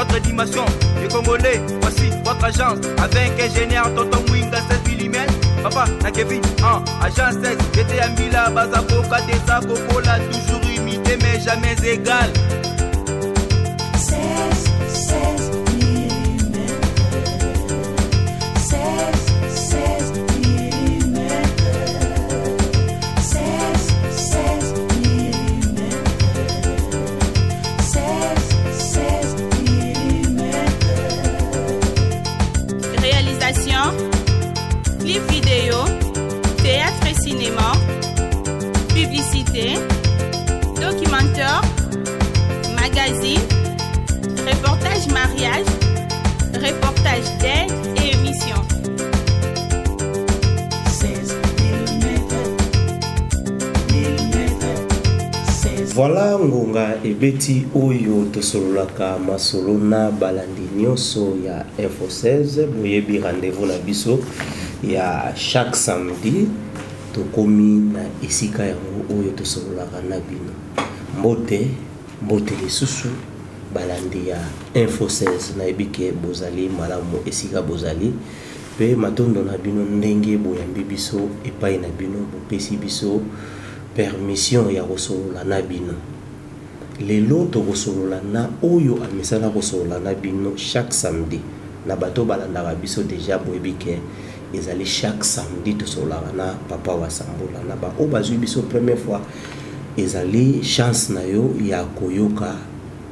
notre dimension. Les Congolais, voici votre agence. Avec ingénieur Tonton Mwinga 16 mm. Papa, na Kevin, agence 16. J'étais à Mila, Bazako, Kadesa, Kokola, toujours imité mais jamais égal. 16 mm. 16 mm. 16 mm. 16 mm. Réalisation, clip vidéo, théâtre et cinéma, publicité, documentaire, magazine, reportage mariage, reportage d'aide et émission. 16 mm. Voilà ngonga ebeti oyo tosololaka masolo na balandi nyonso ya Info 16 boyebi rendez-vous na biso ya chaque samedi tokomi na esika yango oyo tosololaka na bino mbote lisusu balandi ya Info 16 na ebike bozali malamu esika bozali pe matondo na bino ndenge boyambi biso epai na bino bopesi biso permission ya kosolola na bino lelo tokosolola na oyo amesala kosolola na bino chaque samedi na bato balandaka biso déjà boyebike ezali chaque samedi tosololaka na papa wa Sambola na ba o bazwi biso première fois ezali chance na yo ya koyoka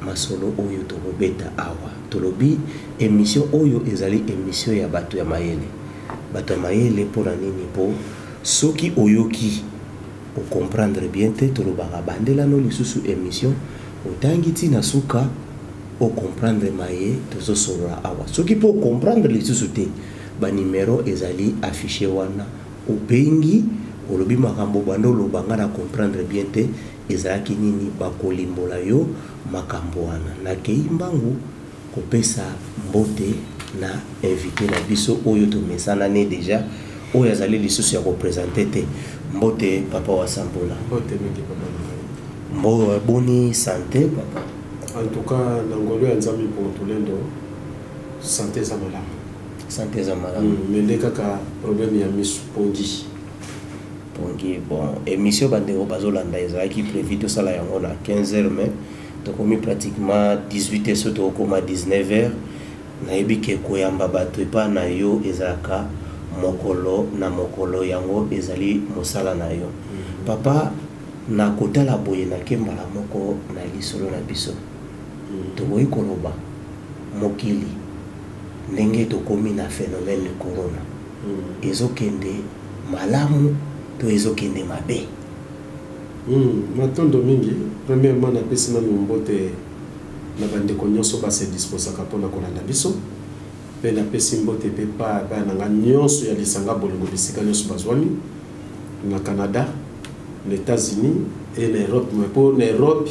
masolo oyo tokobeta awa tolobi émission oyo ezali émission ya bato ya mayele mpona nini po soki oyoki o comprendre bien te tolobaka bandela no lisusu émission otangi tina suka o comprendre maye tozosolola awa soki po comprendre lisusu te ba numéro ezali affiché wana obengi olobi makambo bando lobanga na comprendre bien te ezalaki nini bakolimbola yo makambo wana na keimbangu kopesa mbote na invité na biso oyo tomesana ne déjà oyo azali lisusu ya représenter te mbote papa wa Sambola. Mbote mingi papa. Mbo boni santé papa. En tout cas nangolo ya nzambi pour tolendo santé za malamu. Santé za malamu. Mais kaka problème ya misu pongi. Pongi bon émission bandeko bazolanda ezalaki prévu to sala yango na 15h mais tokomi pratiquement 18h soto koma 19h na ebike koyamba bato epa na yo ezalaka mokolo na mokolo yango ezali mosala na yo papa na kotala boye na kembala moko na lisolo na biso tokoyi koloba mokili ndenge tokomi na phénomène de corona ezokende malamu to ezokende mabe matondo mingi premièrement na pesi na mbote na bandeko nyonso base disposaka mpona kolanda biso pe na pesi mbote pe pa nanga nyonso ya lisanga bolingo bisika nyonso bazwami na Canada, les États-Unis et l'Europe. Mais pour l'Europe,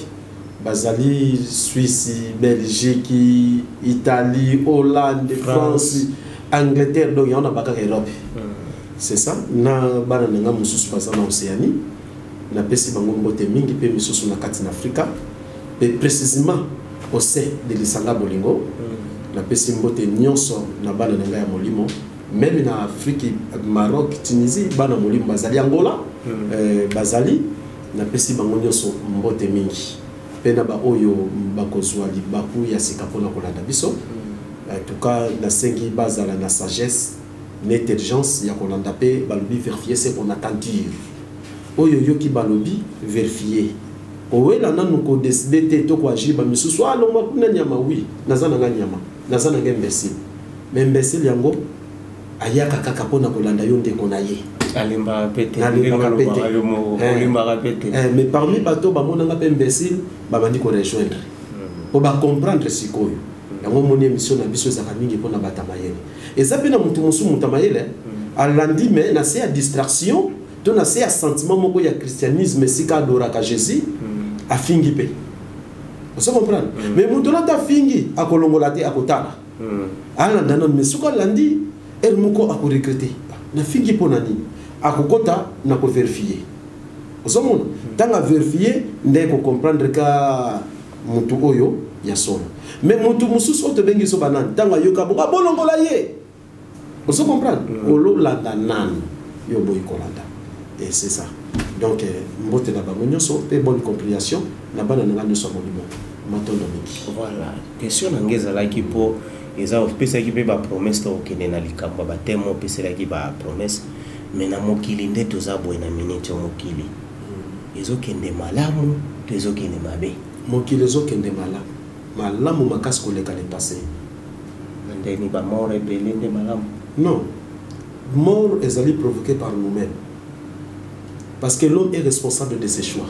bazali Suisse, Belgique, Italie, Hollande, France, Angleterre, donc il y en a pas qu'Europe. C'est ça. Na bana nanga mususu bazana Océanie. Na pesi bango mbote mingi pe mususu na kati na Afrika. Et précisément au sein de lisanga bolingo. Na pesi mbote nyonso na bana nanga ya molimo. Même na Afrique, Maroc, Tunisie, bana molimo bazali Angola, bazali na pesi bango nyonso mbote mingi. Pe na ba oyo bakozwa libaku ya sika pona kolanda biso. En tout cas, na sengi bazala na sagesse, l'intelligence ya kolanda pe balobi vérifier ce qu'on attend dire. Oyo yoki balobi vérifier. Owela nanu ko décider te to ko agir ba misusu alonga kuna nyama oui, nazana nga nyama, nazana nga imbécile. Mais imbécile yango ayaka kaka pona kolanda yo ndeko na ye. Alimba pété. Mais parmi bato ba monanga pe imbécile, ba bandi ko rejoindre. Pour ba comprendre sikoyo. Yango moni émission na biso za mingi pona batamayele. Et ça pena mutu musu mutamayele, alandi mais na c'est à distraction, to na c'est à sentiment moko ya christianisme sika adoraka Jésus, a fingi pe. Vous comprenez? Mais mutu na ta fingi akolongola te akotala. Alanda non mais suka landi el moko ako recruter. Na fingi pona ni akokota na ko vérifier. Vous comprenez? Tanga vérifier ndeko comprendre ka mutu oyo ya solo. Mais mutu mususu oto bengi so banan tanga yoka bonga bolongola ye. On se comprend? Olo landa nan yo boy kolanda. Et c'est ça. Donc mbote na bango nyonso pe bonne compréhension na bana nga nyonso molimo. Matondo mingi. Voilà. Question ngeza la ki po eza pesa ki pe ba promesse to kene na likambo ba temo pesa la ki ba promesse mais na mokili nde toza boy na minute mokili. Ezo kende malamu to ezo kende mabe. Mokili ezo kende malamu. Malamu makasi koleka le passé. Ndeni ba mort rebelle nde malamu. Non. Mort est provoquée par nous-mêmes. Parce que l'homme est responsable de ses choix.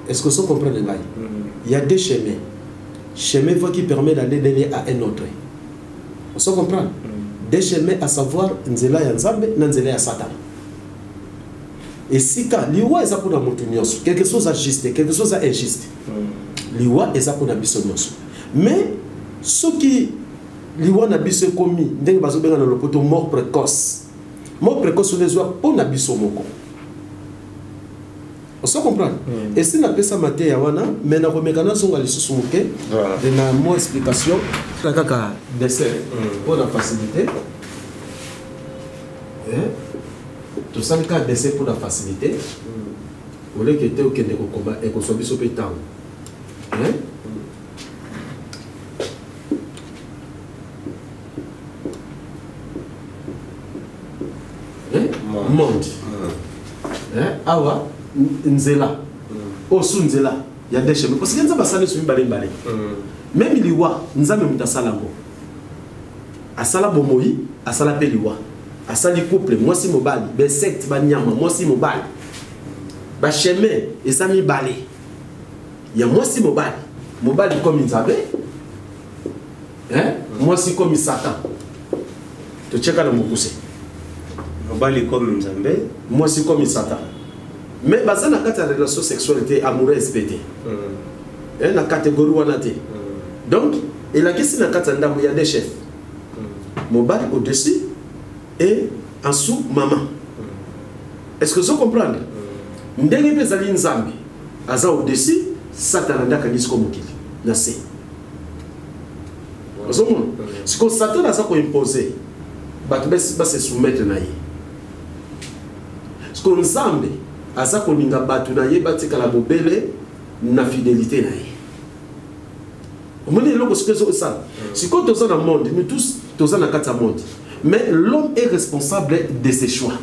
Est-ce que vous comprenez? Il y a deux chemins. Chemin qui permet d'aller donner à un autre. On se comprend? Des chemins à savoir Nzela ya Nzambe, Nzela ya Satan. Et si quand liwa est pour la montagnose, quelque chose à juste, quelque chose à injuste. Liwa est pour la bisognoso. Mais ce qui liwa na biso commis, ndenge bazo benga na lopoto mort précoce. Mort précoce les oies pour na biso moko. On se comprend? Et si na pesa mate ya wana, mais na remekana songa lisusu moke, de na mo explication, la kaka dessert pour la facilité. Tout ça le cas d'essai pour la facilité. Au lieu que tu aies aucun combat et qu'on soit bis au pétard. Monde. Awa, Nzela. Osu Nzela. Il y a des chemins. Parce que nous avons salé sur une balé. Même liwa, nous avons mis à Salango. À Salabomoï, à Salapeliwa. À ça, les couples, moi si mobile, ben secte, ben nyama, moi si mobile, ben chemin, et ça mi balé. Il y a moi si mobile comme ils avaient, hein, moi si comme Satan. Tu checkes à la mokuse. Mobile comme ils avaient, moi si comme Satan. Mais bah ça n'a qu'à ta relation sexualité amoureuse respectée. La catégorie wanate. Donc, et la question n'a qu'à ta ndam, il y a des chefs. Mobile au-dessus. Et en dessous, maman. Est-ce que vous comprenez? Ndenge pezali nzambe aza au-dessus, Satan andaka disco mokili. Na se. Vous comprenez? Ce que Satan a ko imposer, batu ba se soumettre na ye. Ce que nzambe aza ko linga batu na ye batika la bobele na fidélité na ye. Vous voyez le ce que ça. Si quand on est dans le monde, nous tous dans la carte monde. Mais l'homme est responsable de ses choix.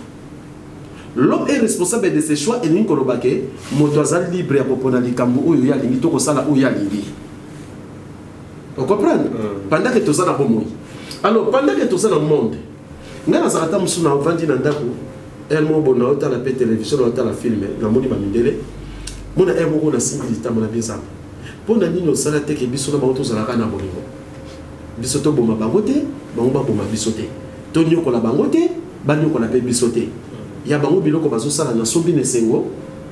L'homme est responsable de ses choix et nous kolobake motoza libre ya popona likambo oyo ya lingi to kosala oyo ya lingi. Vous comprenez? Pendant que tu es dans le monde. Alors pendant que tu es dans le monde, ngana zakata musuna vandi na ndako elmo bona ota la télévision ota la film na moni ba mindele. Mona elmo na similita mona bizamba. Pona nino sala teke biso na baoto zalaka na bolingo. Biso to boma bangote, bango ba boma bisote. To nyoko la bangote, banyoko la pe bisote. Ya bango biloko bazo sala na sombi ne sengo,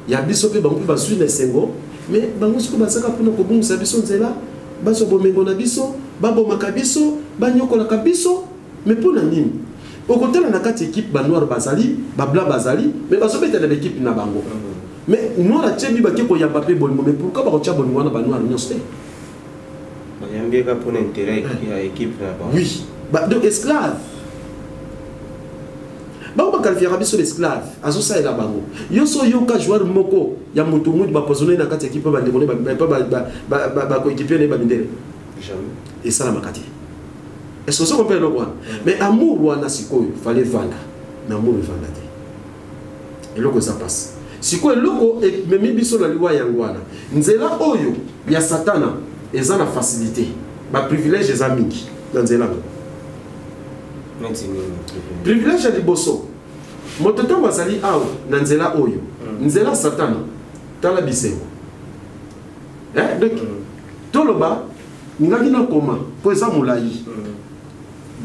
ya biso pe bango bazui ne sengo, mais bango siko basaka pona ko bungisa biso nzela, baso bomengo na biso, babo makabiso, banyoko la kabiso, mais pona nini? Au côté na kati équipe ba noir bazali, ba blanc bazali, mais baso beta na équipe na bango. Mais nous la tchebi ba keko ya papé bonimo, mais pourquoi ba ko tcha bonimo na ba noir nyosté? Yambeka pour l'intérêt ya équipe là-bas. Oui. Bah, donc esclave. Bah, on va qualifier sur l'esclave. Azo ça est là bango. Yo so yo ka joueur moko ya mutu mutu ba poisonner na kati équipe ba dévoler ba coéquipier ne ba mindele. Jamais. Et ça la makati. Est-ce que ça comprend le quoi? Mais amour wana sikoyo fallait vendre. Na amour vendre te. Et loko ça passe. Sikoyo loko et memi biso la liwa yangwana. Nzela oyo ya satana et la facilité. Ma privilège les amis dans Zéland. Privilège à Liboso. Mon tonton Bazali Ao, Nanzela Oyo. Nzela Satan, Tala Biseo. Donc, Toloba, Nagina Koma, Poesa Moulaï.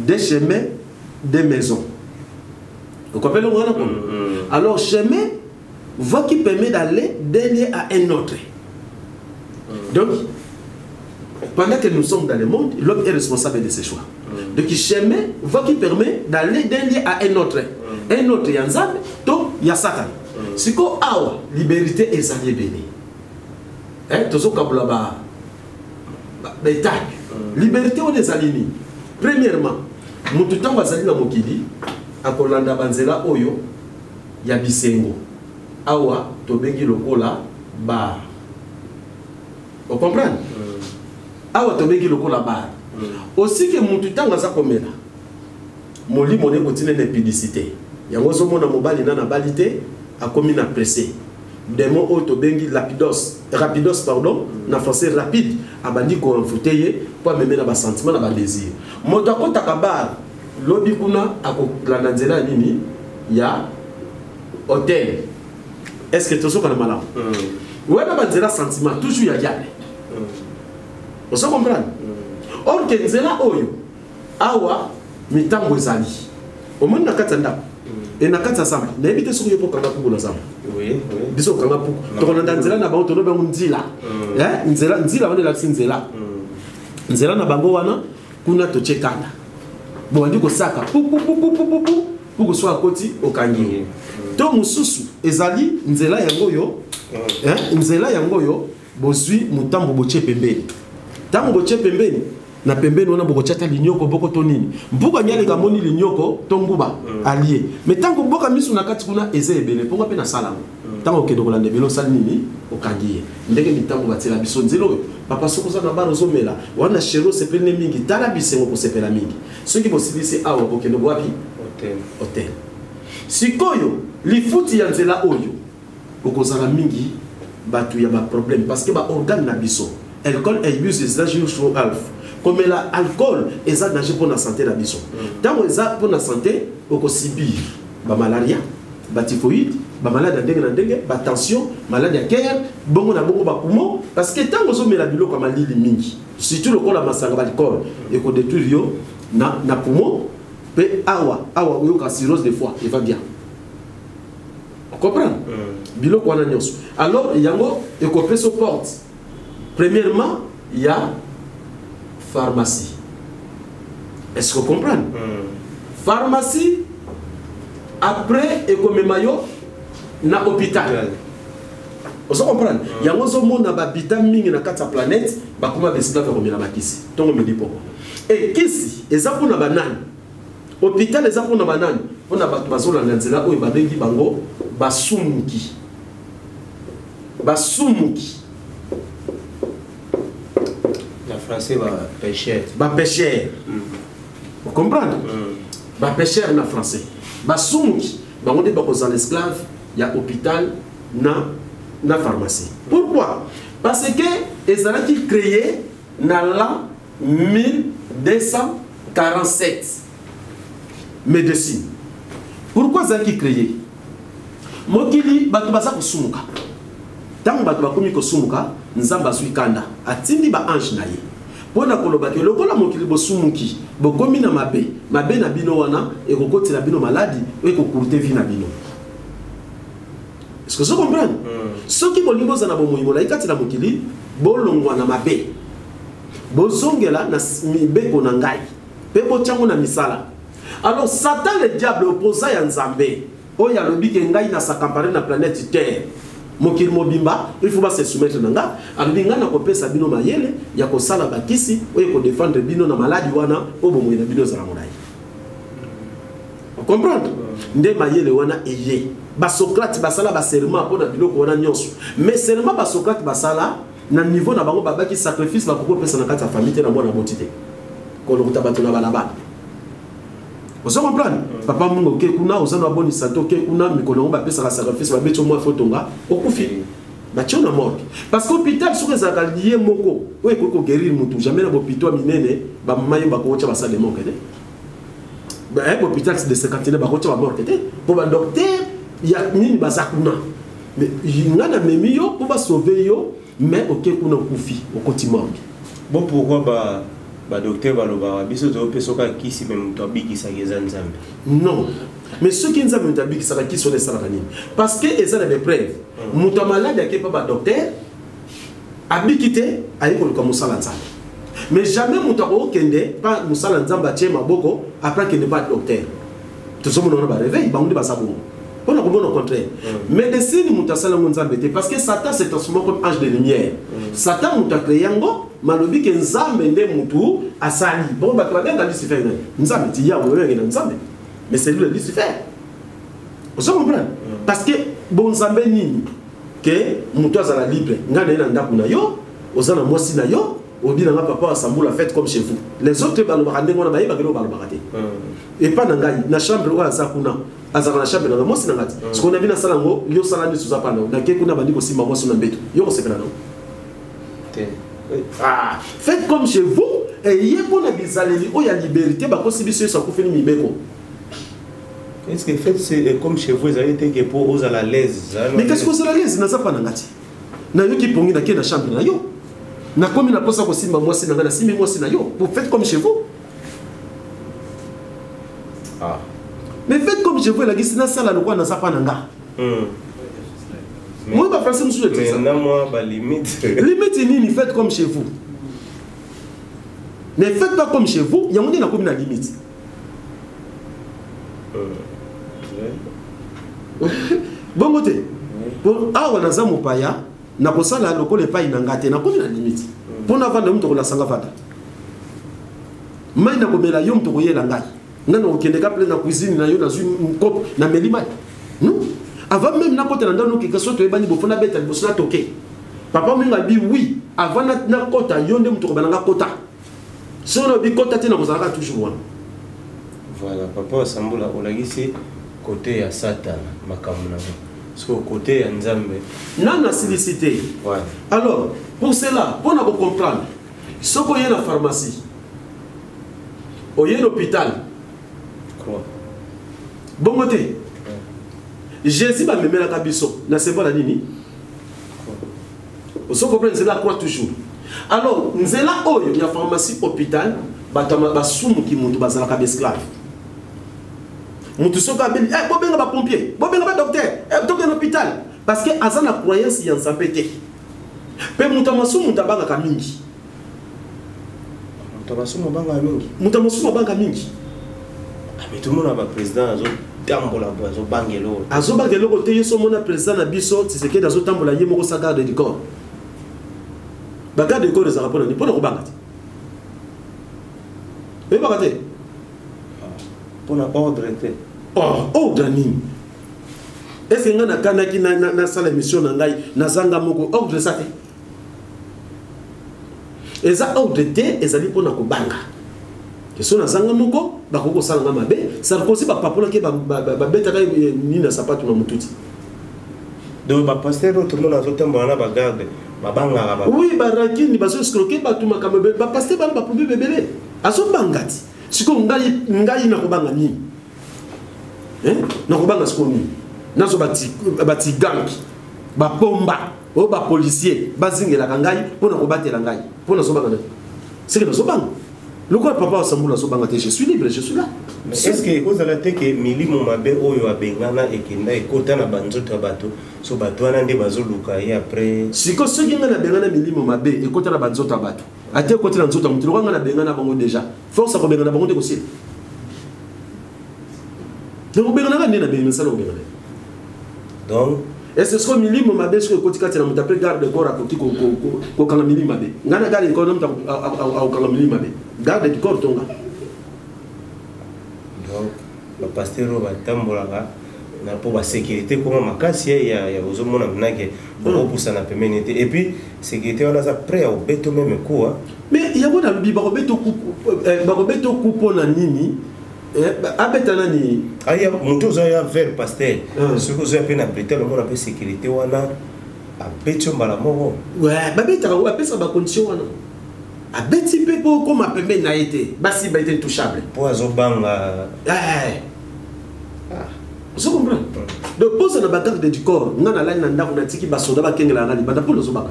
Des chemins, des maisons. Vous comprenez le mot? Alors, chemin, voie qui permet d'aller d'un lieu à un autre. Donc, pendant que nous sommes dans le monde, l'homme est responsable de ses choix. Donc, le chemin va qui permet d'aller d'un lieu à un autre. Un autre, il y a Nzambe, donc il y a Satan. Si vous avez la liberté, et ça est béni. Tout ce que vous étape liberté on est aligné premièrement mutu tango azali na mokili akolanda banzela oyo ya bisengo awa tobengi lokola bar on comprend awa tobengi lokola bar aussi que mutu tango aza komela molimo ne continue na publicité yango zo mona mobali na balité akomi na pressé des mots auto bengi rapidos pardon na français rapide abandi ko enfouteye pour même na ba sentiment na ba désir moto akota kabar lobi kuna akolanda nzela nini ya hôtel est-ce que tozo kana malamu ouais na banzela sentiment toujours ya yale on se comprend or que nzela oyo awa mitango ezali omoni na katanda et na kata samba na ebite soko yepo kanga puku na samba oui biso kanga puku to konanda nzela na bango to lobe nzila nzila wana la nzela nzela na bango wana kuna to chekanda bon ndiko saka puku so akoti okangi to mususu ezali nzela yango yo nzela yango yo bozwi mutambo boche pembeni tango boche pembeni na pembeni wana boko chata linyoko boko to nini mbuka nyale ga moni linyoko to nguba allié mais tango boka misu na kati kuna eze ebele ponga pe na salamu tango kedo kolande belo sal nini okangiye ndenge mitango batela biso nzelo papa soko za na baro zomela wana shero sepele mingi tala bisengo ko sepela mingi soki bosilisi awa ko kendo wapi hotel sikoyo lifuti ya nzela oyo okozala mingi batu ya ba problème parce que ba organe na biso alcool et bus is la jour alpha comme l'alcool est un danger pour la santé de la biso. Tant que ça pour la santé, on peut subir la malaria, la typhoïde, la maladie dengue, la tension, la maladie de cœur, bon on a beaucoup de poumons parce que tant que on met la bilo comme un lit mingi, surtout le corps la masse alcool et qu'on détruit yo na poumon, pe awa ou ka cirrhose des foie, il va bien. On comprend? Bilo qu'on a nyos. Alors il y a et qu'on peut se porte. Premièrement, il y a pharmacie. Est-ce que vous comprenez? Pharmacie, après, et comme maillot, na hôpital. Vous comprenez? Il y a un monde qui vitamine na la planète, bah comment décider de faire la kisi. Tant on me dit pourquoi. Et kisi, les apôtres na banane. Hôpital les apôtres na banane. On a battu la nanzela où il va bengi bango basumuki. Basumuki. Français va pêcher. Ba pêcher. Vous comprenez? Ba pêcher en français. Ba sumuki. Ba on dit ba aux esclaves, il y a hôpital na pharmacie. Pourquoi? Parce que les Arabes qui créé dans l'an 1247 médecine. Pourquoi ça qui créé? Mokili batu baza ko sumuka. Tant batu bakomi ko sumuka, nzamba suikanda. Atindi ba ange na ye. Pona koloba ke lokola mokili bosumuki bokomi na mabe na bino wana e kokoti na bino maladi e kokurte vi na bino. Est-ce que vous comprenez? Ceux qui bolingo za na bomoyi mola ikati na mokili bolongwa na mabe bozongela na mibeko na ngai pe bochango na misala. Alors Satan le diable opposa ya Nzambe oya lobi ke ngai na sakampare na planète Terre. Mokil mobimba, il faut pas se soumettre nanga. Abinga na kopesa bino mayele ya ko sala bakisi oye ko défendre bino na maladie wana obomo na bino za monai. Vous comprenez? Nde mayele wana eye. Ba Socrate basala ba serment pour na biloko wana nyonso. Mais serment ba Socrate basala na niveau na bango babaki sacrifice ba ko pesa na kati ya famille na mwana motité. Ko lo kutabato na balabala. Vous comprenez? Papa mungo ke kuna ozana boni santo ke kuna mikono ba pesa la sacrifice ba beto mo fotonga okufi. Ba tchona mort. Parce que hôpital sur les alliés moko, oye ko guérir mutu jamais na hôpital minene ba mayo ba ko cha ba sale moko ne. Ba hôpital de 50 ba ko cha ba mort te. Pour ba docteur ya nini bazakuna. Mais ngana memi yo pour ba sauver yo mais OK kuna kufi okoti mort. Bon pourquoi ba docteur baloba biso zo pesoka kisi même to bikisa ngeza Nzambe. Non. Mais ceux qui nous ont dit que ça qui sont les salariés parce que ils ont des preuves. Muto malade qui pas ba docteur abikité ayiko ko musala Nzambe. Mais jamais muto ko kende pas musala Nzambe tie maboko après qu'il n'est pas docteur. Tout ça on ba réveil ba on dit ba ça bon. On a au contraire. Médecine muto sala Nzambe parce que Satan s'est transformé comme ange de lumière. Satan muto créé ngo malobi ke nzambe nde mutu asali bon ba babenga Lucifer nzambe ti ya wewe na nzambe mais c'est lui le Lucifer vous comprenez parce que bon nzambe nini que mutu azala libre ngana ina ndaku na yo ozana mwasi na yo obina nga papa asambula fête comme chez vous les autres balobaka ndenge wana bayeba kelo balobaka te et pas na ngai na chambre oyo aza kuna azaka na chambre na mwasi na ngati ce qu'on a vu na salango yo sala ndi suza pana na ke kuna bandi ko simba mwasi na mbeto yo ko sepela no ah faites comme chez vous et yebo na bizaleli o ya liberté ba ko sibiso ça ko fini mibeko. Est-ce que c'est comme chez vous, vous avez été pour aux à la l'aise? Mais qu'est-ce que c'est la l'aise? N'a pas n'angati. N'a yo qui pongi na qui na chambre na yo. Na comme na posa ko simba moi c'est na simba moi c'est na yo. Vous faites comme chez vous. Ah. Mais faites comme chez vous la gisi na sala lokwa na sapa nanga. Moi ba français monsieur dit ça. Mais na moi ba limite. Limite nini faites comme chez vous. Mais faites pas comme chez vous, il y a monde na comme na limite. Bon côté pour awa naza mopaya na kosala lokole pa inangate na komi na limite pour na vanda mutoko la sanga fata mai na komela yo mutoko yela ngai ngana okende ka plein na cuisine na yo na une coupe na melima non avant même na kota na ndano ke kaso to ebani bofona beta bosona toke papa minga bi oui avant na kota yo nde mutoko bananga kota sono bi kota te na kozala toujours wana. Voilà, papa Sambula olagisi côté ya Satan makamuna. Parce que côté ya Nzambe nana silicité. Ouais. Alors, pour cela, pour nous comprendre, ce qu'on y a dans la pharmacie, au y a l'hôpital. Quoi? Bon côté. Jésus va me mettre la cabisso. Na c'est pas la nini. Vous comprenez, c'est la croix toujours. Alors, nous sommes là où il y a pharmacie hôpital, batama basumu ki muntu bazala ka esclave. Muntu soka beli eh bobenga ba pompier, bobenga ba docteur, docteur l'hôpital parce que azana croyance ya nzapete. Pe muntu masumu tabanga ka mingi. Muntu masumu banga mingi. Muntu masumu banga mingi. Ah mais tout le monde a ba président azo tambola azo bangelo. Azo bangelo ko te yeso mona président na biso tseke dazo tambola ye moko sa garde du corps. Ba garde du corps za rapona ni pona ko banga. Et pas raté. Pour la ordre. Oh, ordre nini. Est-ce que ngana kanaki na sala mission na ngai na zanga moko ordre ça te. Eza ordre te ezali pona ko banga. Que so na zanga moko ba ko sala ngama mabe, ça kosi ba papola ke ba beta ka ni na sapato na mututi. Donc ba pasteur tout le monde azotemba na ba garde. Oui, barakini baso escroquer batuma kambe ba pasteur ba problème bebele. Aso bangati. Siko ngai na kobanga nini? Na kobanga siko nini? Nazo bati gang. Ba pomba, o ba policier, bazingela ngai pona kobatela ngai. Pona so banga. C'est que nazo banga. Le quoi papa Sambula so banga te je suis libre, je suis là. Mais est-ce que vous allez te que milimo mabe oyo abengana ekenda ekota na banzoto bato so bato wana nde bazoluka et après siko soki ngana bengana milimo mabe ekota na banzoto bato ate ekota na nzoto mutu ngana bengana bango déjà force ko bengana bango te ko sila donc bengana ngana na bengana sala bengana donc est-ce que milimo mabe siko ekoti kati na mutu après garde de corps akoti ko kanga milimo mabe ngana garde de corps na mutu au kanga milimo mabe garde du corps tonga. Donc le pasteur va tambolaka na pour la sécurité comment makasi ya ozomona mnake pour ça na pemene et puis sécurité on a ça prêt au beto même quoi mais il y a bon abi ba beto coupo na nini abeta nani aya muto zo ya vers pasteur ce que zo appelle na prêter le monde appelle sécurité wana abeto mbala moko ouais ba beta ko apesa ba condition wana abeti pepo comme pembe na été basi ba été intouchable pour azobanga vous comprenez? Donc pose na bagarde du corps ngana la nanda ko natiki basoda bakengela ngani banda pour lozobaka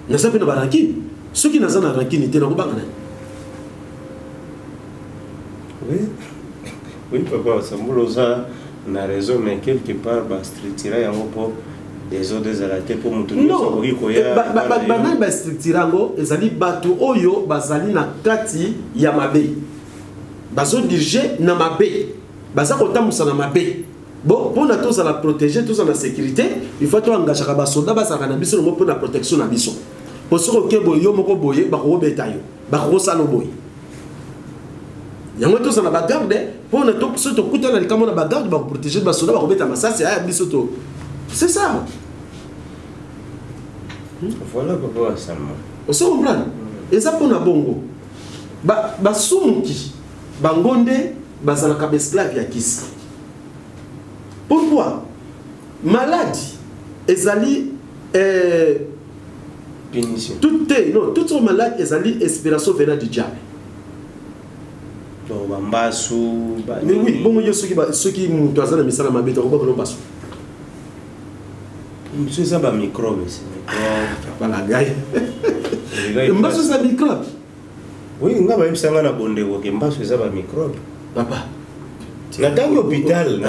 na sape na baraki ceux qui nazana rankini te na ko banga. Oui papa Sambula ça na raison mais quelque part ba structure yango pour des autres arrêtés pour mutu non banani ba structure yango ezali bato oyo bazali na kati ya mabe bazo diriger na mabe baza kotambusa na mabe bon pour na la protéger tous la sécurité il faut to engagera ba soldat ba saka na biso ngo pour la protection na biso osoko ke boye yo moko boye bako beta yo bako salo boye yango to ça na bagarde pour ne to surtout kuta na likamo na bagarde bako protéger ba soda bako beta masasi aya biso to c'est ça voilà papa seulement osoko comprendre et ça pour na bongo ba sumuki bangonde bazala ka esclave ya kisi pourquoi maladie ezali punition toutes sont malades ezali inspiration venant du diable donc bambasu mais oui bon yo ceux qui mutu azana misala mabeta ko ba basu c'est ça ba microbe c'est voilà gars mbasu ça microbe oui ngaba yebisanga na bonde ko ke mbasu ça ba microbe papa natangi hôpital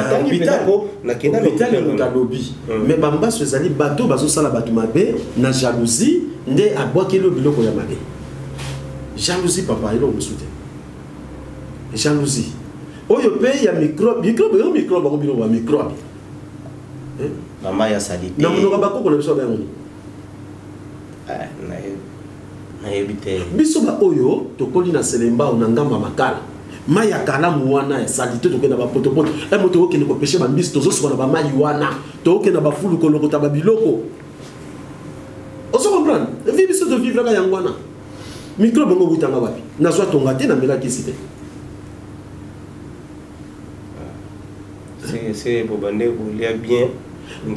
ko nakenda hôpital na lobby mais bambasu ezali bato bazo sala bato mabe na jalousie nde abwakeli biloko ya mabe jalousie papa ilo musute jalousie oyo pe ya microbe ba bino ba microbe mama ya salite na munoka bakoko na biso ba ngoni na ebite biso ba oyo tokoli na selemba na ngamba makala maya kala muwana ya salite tokenda ba potopoto moto okende ko pêcher ba mbisi tozo sona ba mayi wana tokenda ba fulu ko lokota ba biloko oso comprendre vie biso to vivre ka yangwana microbe ngo butanga wapi na swa tonga te na mela kisite c'est pour bande ko lia bien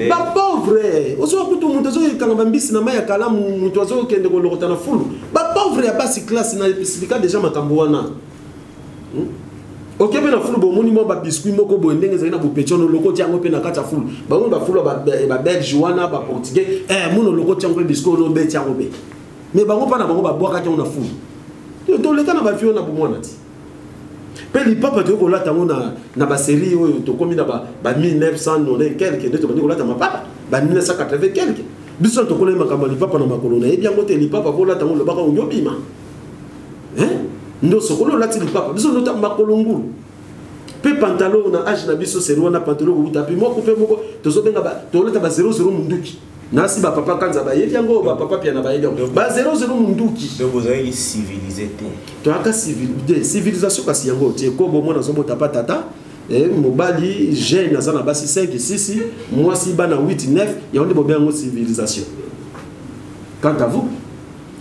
ba pauvre oso kutu muntu zo kanga ba mbisi na maya kala muntu zo kende ko lokota na fulu ba pauvre ya basi classe na spécifique déjà makambo wana ok pe na fulu bo moni mo ba biscuit moko bo ndenge zena bo pechono loko tiango pe na kata fulu ba mo ba fulu ba belge wana ba portugais mono loko tiango biscuit no be tiango be mais ba ngo pa na bango ba boaka tiango na fulu to leka na ba fio na bo mona ti pe li papa to ko lata ngona na ba série oyo to komi na ba 1990 quelque de to ba ko lata ma papa ba 1980 quelque biso to ko le makamba li papa na makolo na ebi ngo te li papa ko lata ngolo ba ka nyobima ndo sokolo lati li papa biso nota makolo ngulu pe pantalon na âge na biso serwa na pantalon ko tapi moko pe moko tozo benga ba to leta ba 00 munduki nasi ba papa kanza ba yebi ngo ba papa pia na ba yebi ba 00 munduki donc vous avez civilisé to aka civilisation kasi yango tie ko bo mona zomo tapa tata mobali jeune azana basi 5 6 moi si bana 8 9 ya onde bo bengo civilisation quant à vous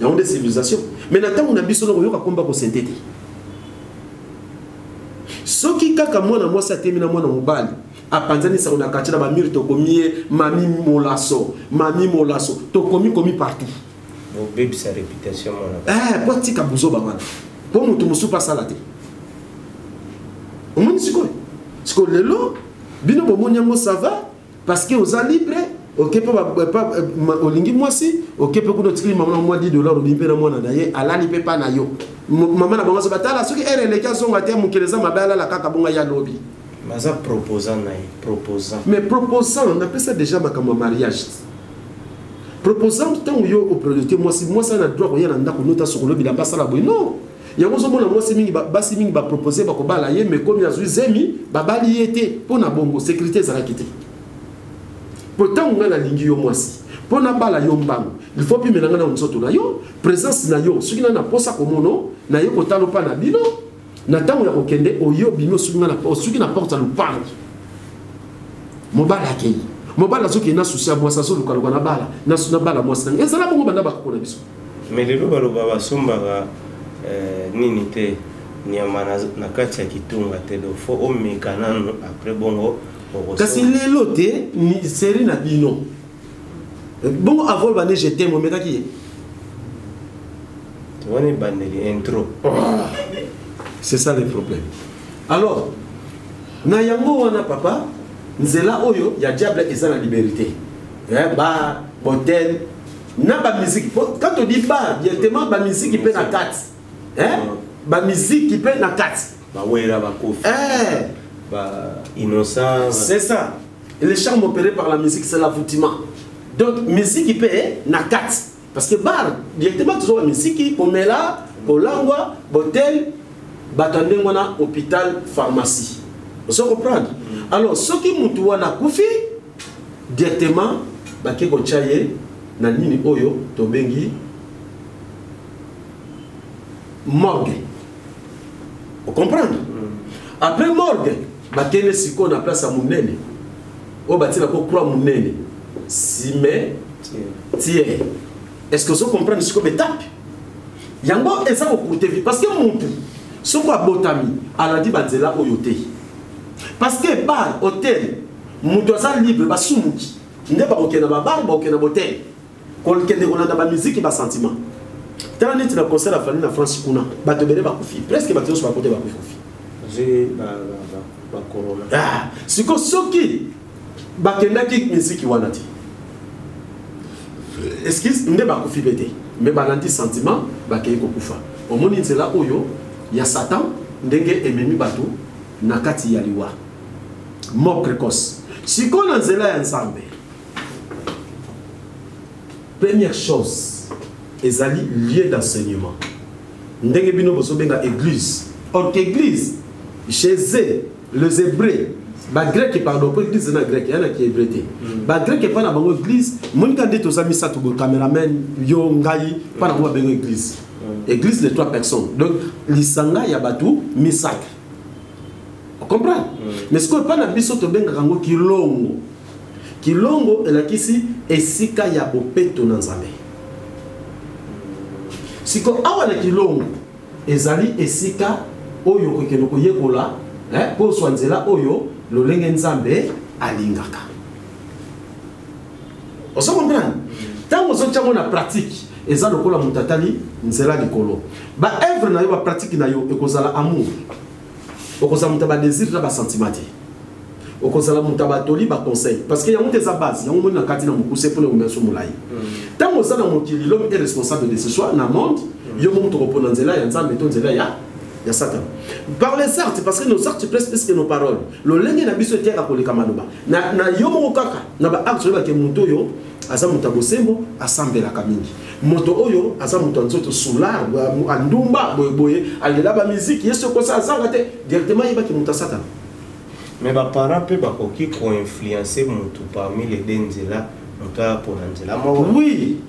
ya onde civilisation mais natango na biso loko yoka komba ko sentete soki kaka mwana mwasi atemi na mwana mobali apanzani sa na kachira ba mire to komie mami molaso to komi partout bon bébé sa réputation mona po tika buzo ba wana po mutu musupa salate omoni siko lelo bino bomoni yango ça va parce que aux libre ok pas olingi mwasi ok pe kuno tikili mama mwa $10 obimpe na mwana na ye alali pe pa na yo mama na bango so batala soki erele ka songa te mukeleza mabala la kaka bonga ya lobi maza proposant mais proposant on appelle ça déjà makama mariage proposant tant yo au produit moi ça na droit ko yana ndako nota sokolo bilamba sala boy non yango zo mona mwasi mingi basi mingi ba proposer ba ko bala ye mais comme ya zemi ba bali yete pona bongo sécurité za rakité pourtant on a la ligne yo mwasi pona bala yo mbango il faut puis menanga na nsoto na yo présence na yo soki na posa komono na yo kotalo pa na bino na tango ya kokende oyo bino soki na porte lu pan mobala kei mobala soki na souci a mwasa so luka na bala na suna bala mwasa na ezala bongo banda bakona biso mais lelo baloba basomba nini te nyama na kati ya kitunga te do fo omekana après bongo kasi lelo te ni série na bino bongo avol bane jeté mo meta ki on est bandeli intro c'est ça le problème alors na yango wana papa nzela oyo ya diable eza na liberté ba hotel na ba musique quand on dit ba directement ba musique pe na kati ba musique pe na kati ba wera ba kofi bah, innocent. C'est ça. Et le charme opéré par la musique, c'est l'aboutissement. Donc, musique, il peut être na 4. Parce que bar, directement, toujours la musique, on met là, on l'envoie, hôtel, batandé, on a hôpital, pharmacie. Vous se comprendre? Alors, ceux qui m'ont na koufi, directement, baké ko chaye, na nini oyo, to bengi, morgue. Vous comprenez? Après morgue, bakene siko na place à Mounene. O bati la ko croix Mounene. Sime tiers. Est-ce que vous comprenez ce que étape? Yango eza ko koute vi parce que muntu soko abotami ala di banzela oyote. Parce que bar hôtel muntu aza libre ba sumuki. Nde ba okena ba bar ba okena hotel. Ko kende ko na ba musique ba sentiment. Tala neti na concert à Fali na France kuna bato bele ba kufi presque bato so ba côté ba kufi. Ba corona. Ah, siko soki bakendaki musique wana ti. Est-ce nde ba kufi bete mais balandi sentiment bakei ko kufa. Omoni nzela oyo ya Satan ndenge ememi bato na kati ya liwa. Mort précoce. Siko na nzela ya Nzambe. Première chose, ezali lieu d'enseignement. Ndenge bino boso benga église. Or église chez eux, les Hébreux, ba grec pardon, pas église na grec, yana ki hébreu te. Ba grec pas na bango église, monika ndeto za misa to cameraman yo ngai pas na bango bengo église. Église de 3 personnes. Donc lisanga ya batu misaka. Vous comprenez? Mais ce qu'on pas na biso to benga kango kilongo. Kilongo elakisi esika ya bopeto na Nzambe. Siko awa na kilongo ezali esika oyo kokeno koyekola po swanzela oyo lolenge Nzambe alingaka. Oso comprendre? Tango zo tchango na pratique eza lokola mutatali nzela likolo. Ba œuvre na yo ba pratique na yo ekozala amour. Okozala mutaba désir na ba sentiment. Okozala mutaba toli ba conseil parce que yango teza base yango mona kati na mukuse pour le remercier molai. Tango za na mokili l'homme est responsable de ce choix na monde yo mo to repona nzela ya Nzambe to nzela ya Satan. Par les arts parce que nos arts pressent plus que nos paroles. Lo lenge na biso tiaka koleka maloba. Na yo mo kaka na ba acte ba ke muto yo aza mutabo sembo asambela kamingi. Moto oyo aza muto nzoto sula andumba boye alela ba musique yeso ko sa azanga te directement yeba ki muta Satan. Mais ba parents pe ba koki ko influencer mutu parmi les denzela muta pour nzela mo. Oui.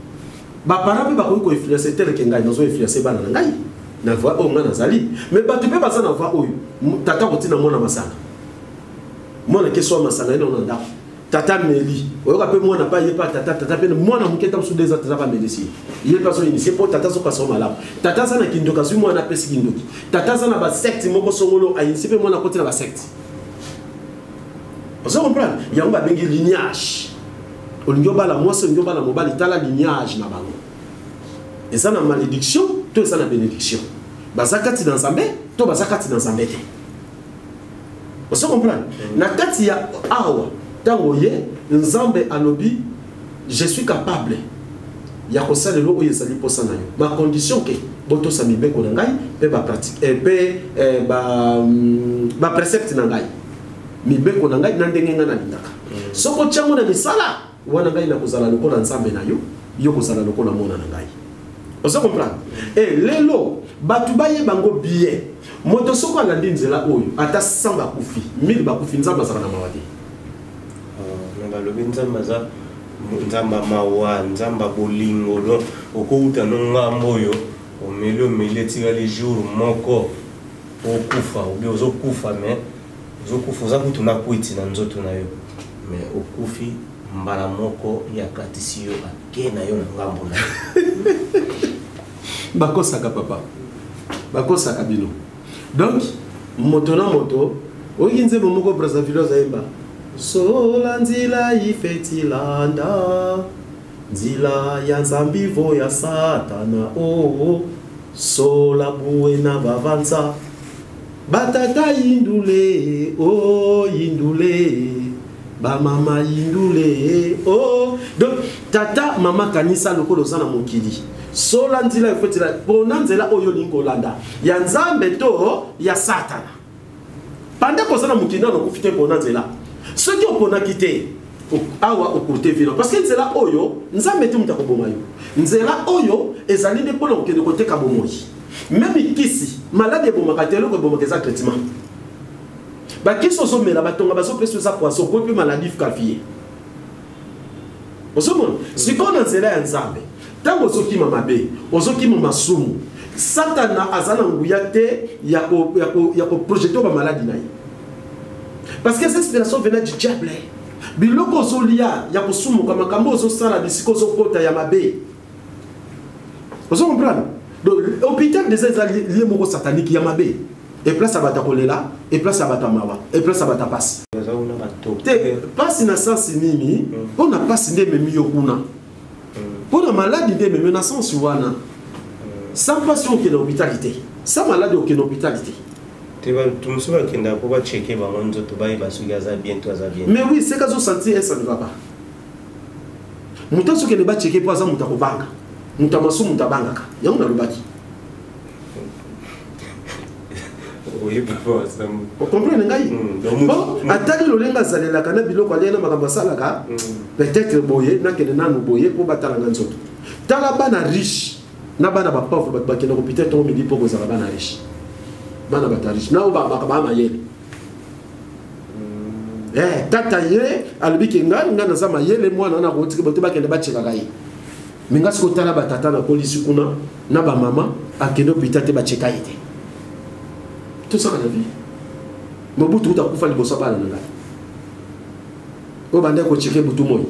Ba parents pe ba koki ko influencer tel que ngai nozo influencer bana ngai. Na voix o ngana zali. Mais ba tu pe ba sa na voix oyo tata kotina mona masanga. Mona keso masanga ina onanda. Tata Meli, oyoka pe mwana pa yepa tata pe mwana muketa sous des tata pa médecine. Il pas son initié pour tata so paso malab. Tata sana kindoka su mwana pesi kindoki. Tata sana ba secte moko songolo a initié pe mwana koti na ba secte. Vous comprenez? Il y a un bengi lignage. Olingo bala mwasi olingo bala mobali tala lignage na bango. Et ça na malédiction, to ça na bénédiction. Bazakati dans Nzambe, to bazakati dans Nzambe te. Vous comprenez? Na kati ya awa tango ye Nzambe alobi je suis capable ya kosala lo oyo ezali posa na yo ma condition ke boto sa mibeko na ngai pe ba pratique pe ba précepte na ngai mibeko na ngai na ndenge nga na lindaka soko tiango na misala wana ngai na kozala lokola Nzambe na yo kozala lokola mona na ngai. Vous comprenez? Et lelo batu baye bango bien moto soko alandi nzela oyo ata samba kufi 1000 bakufi Nzambe azala na mawadi. Balobi Nzamba mawa Nzamba bolingo lo okouta no ngambo oyo omeli tika les jours moko okufa obi ozokufa mais ozokufa za kutu na kwiti na nzoto na yo mais okufi mbala moko ya katisiyo ake na yo na ngambo na bakosaka papa bakosaka bino donc moto na moto okinze bomoko Brazzaville zaemba sola nzila ifetilanda nzila ya Nzambivo ya Satana sola buena bavanza batata indule indule ba mama indule donc tata mama kanisa lokolo zana mokili sola nzila ifetila pona nzela oyo lingolanda ya Nzambe to ya Satana panda kozana mokili na kufite pona nzela. Ce qui est pour quitter awa okurte vino parce que nzela oyo Nzambe te mutako bomayo nzela oyo ezali ne polo ke de côté kabomoyi même kisi malade bomaka telo ko bomaka za traitement ba kiso so mela batonga baso presso za poisson ko pe maladie calfier osomo si ko na nzela ya Nzambe tango soki mama be osoki mama sumu Satana azana nguyate yako projeter ba maladie naï. Parce que cette inspiration venait du diable. Biloko zolia ya kosumu kama kambo zo sala bisiko zo kota ya mabe. Vous comprenez? Donc l'hôpital des liés moko satanique ya mabe. Et place à bata kolela, et place à bata mawa, et place à bata passe. Passe na sens nini, on a passe ndé memi yokuna. Pour la maladie ndé memi na sens wana. Sans passion qui est l'hôpitalité. Sans maladie qui est l'hôpitalité. Mais oui, c'est que je senti ça ne va pas. Mouta ce qui ne va checker pas ça mouta kobanga. Mouta masu mouta banga. Ya on a le baki. Oui, papa, ça. Vous comprenez ngai? Bon, atali lolenga zalela kana biloko alena makamba salaka. Peut-être boye na kene nanu boye pour batala nzoto. Tala bana riche. Na bana ba pauvre ba kene hôpital to midi pour kozala bana riche. Bana ba riche. Na ba ba mayele. Tata ye albi kenga ngana za mayele mwana na ko tiki bote ba kene ba cheka kai. Minga siko tala ba tata na polisi kuna na ba mama akene hôpital te ba cheka ite. Tout ça dans la vie. Mobutu utakufa liboso bana nanga. Obande ko cheke butu moyi.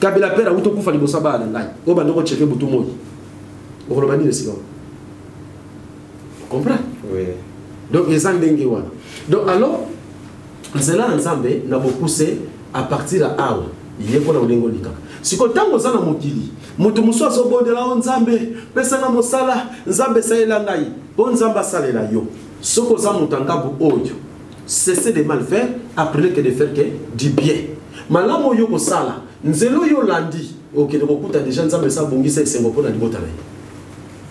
Kabila pera utokufa liboso bana ngai. Obande ko cheke butu moyi. Vous comprenez ce que vous comprenez? Oui. Donc, ils ont des gens. Donc, alors, c'est là ensemble, nous avons poussé à partir de là. Il y a quoi dans le Lika. Si vous avez un mokili, mutu muso so bonde la nzambe, pesa na mosala, nzambe saela ngai. Bon nzamba salela yo. Soko za mutangabu oyo. Cessez de mal faire, apprenez que de faire que du bien. Malamo yo ko sala, nzelo yo landi. OK, donc okuta déjà nzambe sa bongisa esengo pona libota na.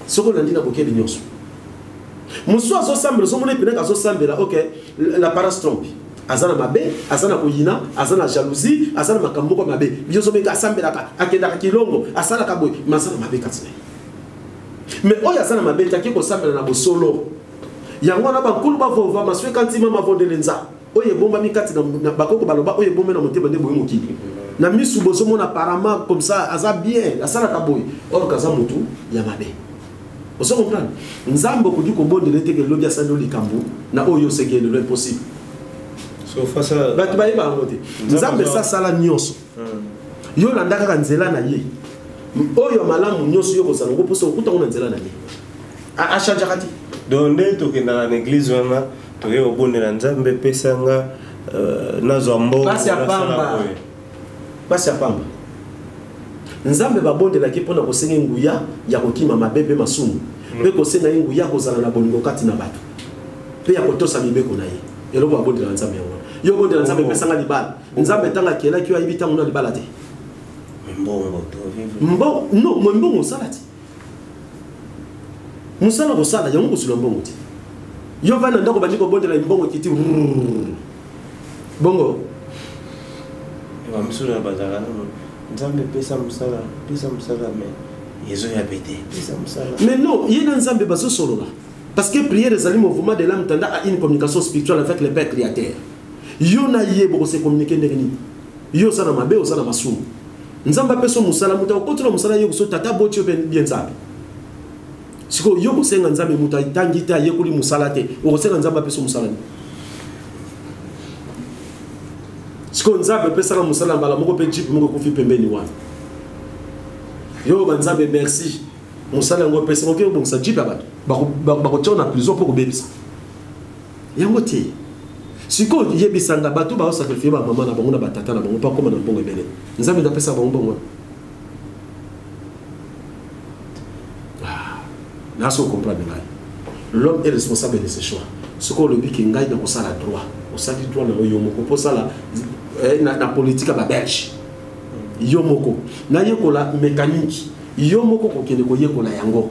Soko landi na bokeli nyonso. Muso azo sambela so mona pinaka azo sambela OK la parastrompe. Azana mabe, azana koyina, azana jalousie, azana makambo ko mabe. Biyoso benga sambela ka akenda ka kilongo, asala ka boy, masala mabe katsine. Mais oya azana mabe taki ko sambela na bosolo. Yango na bankulu ba vova maswe kantima mavondelenza. Oye bomba mikati na bakoko baloba oye bomba na moteba nde boye mokili. Na misu bozo mona apparemment comme ça aza bien, asala ka boy. Or kaza mutu ya mabe. Vous comprenez? Nzambo kudi ko bondele teke lobi asando likambo na oyo seke le possible. So face à batu ba yeba ngote. Nzambe sa sala nyonso. Yo landaka ka nzela na ye. Oyo malamu nyonso yo kozala ngo poso okuta ngona nzela na ye. A changer kati. Donc nde to kenda na église wana to ye obondela Nzambe pesanga na zombo. Pasi ya pamba. Pasi ya pamba. Nzambe babondela ki pona kosenga nguya ya kokima mabebe masumu. Pe kosenga nguya kozala na bolingo kati na bato. Pe ya kotosa mibeko na ye. Eloko babondela Nzambe yango. Yo bondela Nzambe pesanga libala. Nzambe tanga kiela ki wa ibita ngona libala te. Mbongo to vivre. Mbongo no, mbongo salati. Musala ko sala yango kusula mbongo ti. Yo vana ndako bandiko bondela mbongo kiti. Bongo. Wa msura bazala no. Nzambe pesa musala mais yezo ya pété pesa musala. Mais non, il y a Nzambe baso solo là. Parce que prière les aliments mouvement de l'âme tendant à une communication spirituelle avec le Père créateur. Yo na yebo se communiquer ndeni. Yo sana mabe o sana masumu. Nzambe pesa musala muta okotula musala yo so tata boti yo bien Nzambe. Siko yo ko senga Nzambe muta tangita yekuli musala te. O senga Nzambe pesa musala ni. Siko Nzambe pesa na musala mbala moko pe chip moko kofi pembeni wana. Yo Nzambe merci. Musala ngo pesa ngo bon sa chip abatu. Bako tona prison pour bebisa. Yango te. Siko yebisanga batu ba sacrifier ba mama na bango na batata na bango pa koma na bongo ebele. Nzambe da pesa bango bongo. Là on comprend bien. L'homme est responsable de ses choix. Ce qu'on le dit qu'il gagne dans ça la droit. Au sein du droit na yomoko pour ça la na politique ba belge. Yomoko. Na yekola mécanique. Yomoko ko kende ko yekola yango.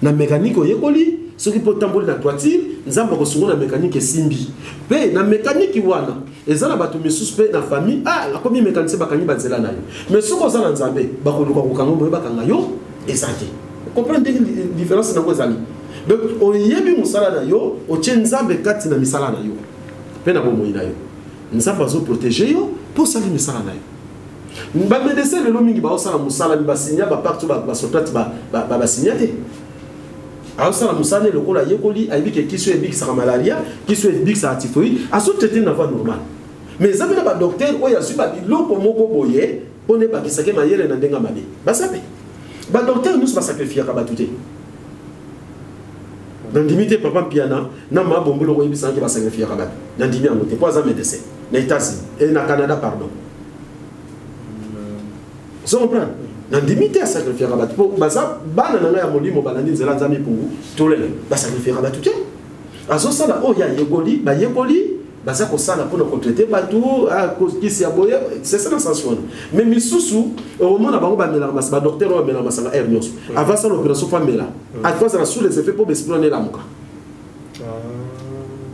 Na mécanique yekoli ce qui peut tamboler na toiture, nzamba ko sungo na mécanique simbi. Pe na mécanique wana, ezala batu misusu pe na famille, la komi mécanicien bakanyi banzela nayo. Mais ce ko zala nzambe, bakoluka ko kango boye bakanga yo, ezaki. Comprendre la différence na ngozali. Donc on yebi musala na yo, o tien nzambe kati na misala na yo. Pe na bomo ina yo. Nzamba zo protéger yo pour sali misala na yo. Ba médecin le lomingi ba osala musala ba signa ba partout ba sotat ba signate. alors ça la musane le kola yekoli aibi que qui soit big ça malaria qui soit big ça typhoïde a sous traité na voie normale mais ça veut pas docteur o ya su ba biloko moko boye on est pas qui sake mayele na ndenga mabe ba sape ba docteur nous pas sacrifier ka ba touté dans limité papa piana na ma bombolo ko yebisa ki ba sacrifier ka ba dans dimi en côté pas un médecin na États-Unis et na Canada pardon ça comprend na limité à sacrifier ka ba pour baza bana na ya molimo balandi nzela nzami pungu tolele ba sacrifier ka ba touté azo sala o ya yegoli ba yegoli baza ko sala pour ko traiter batou a qui c'est aboye c'est ça la sensation mais misusu au moment na bango ba mela mas ba docteur o mela masanga hernios avant ça l'opération famela à cause de sous les effets pour explorer la muka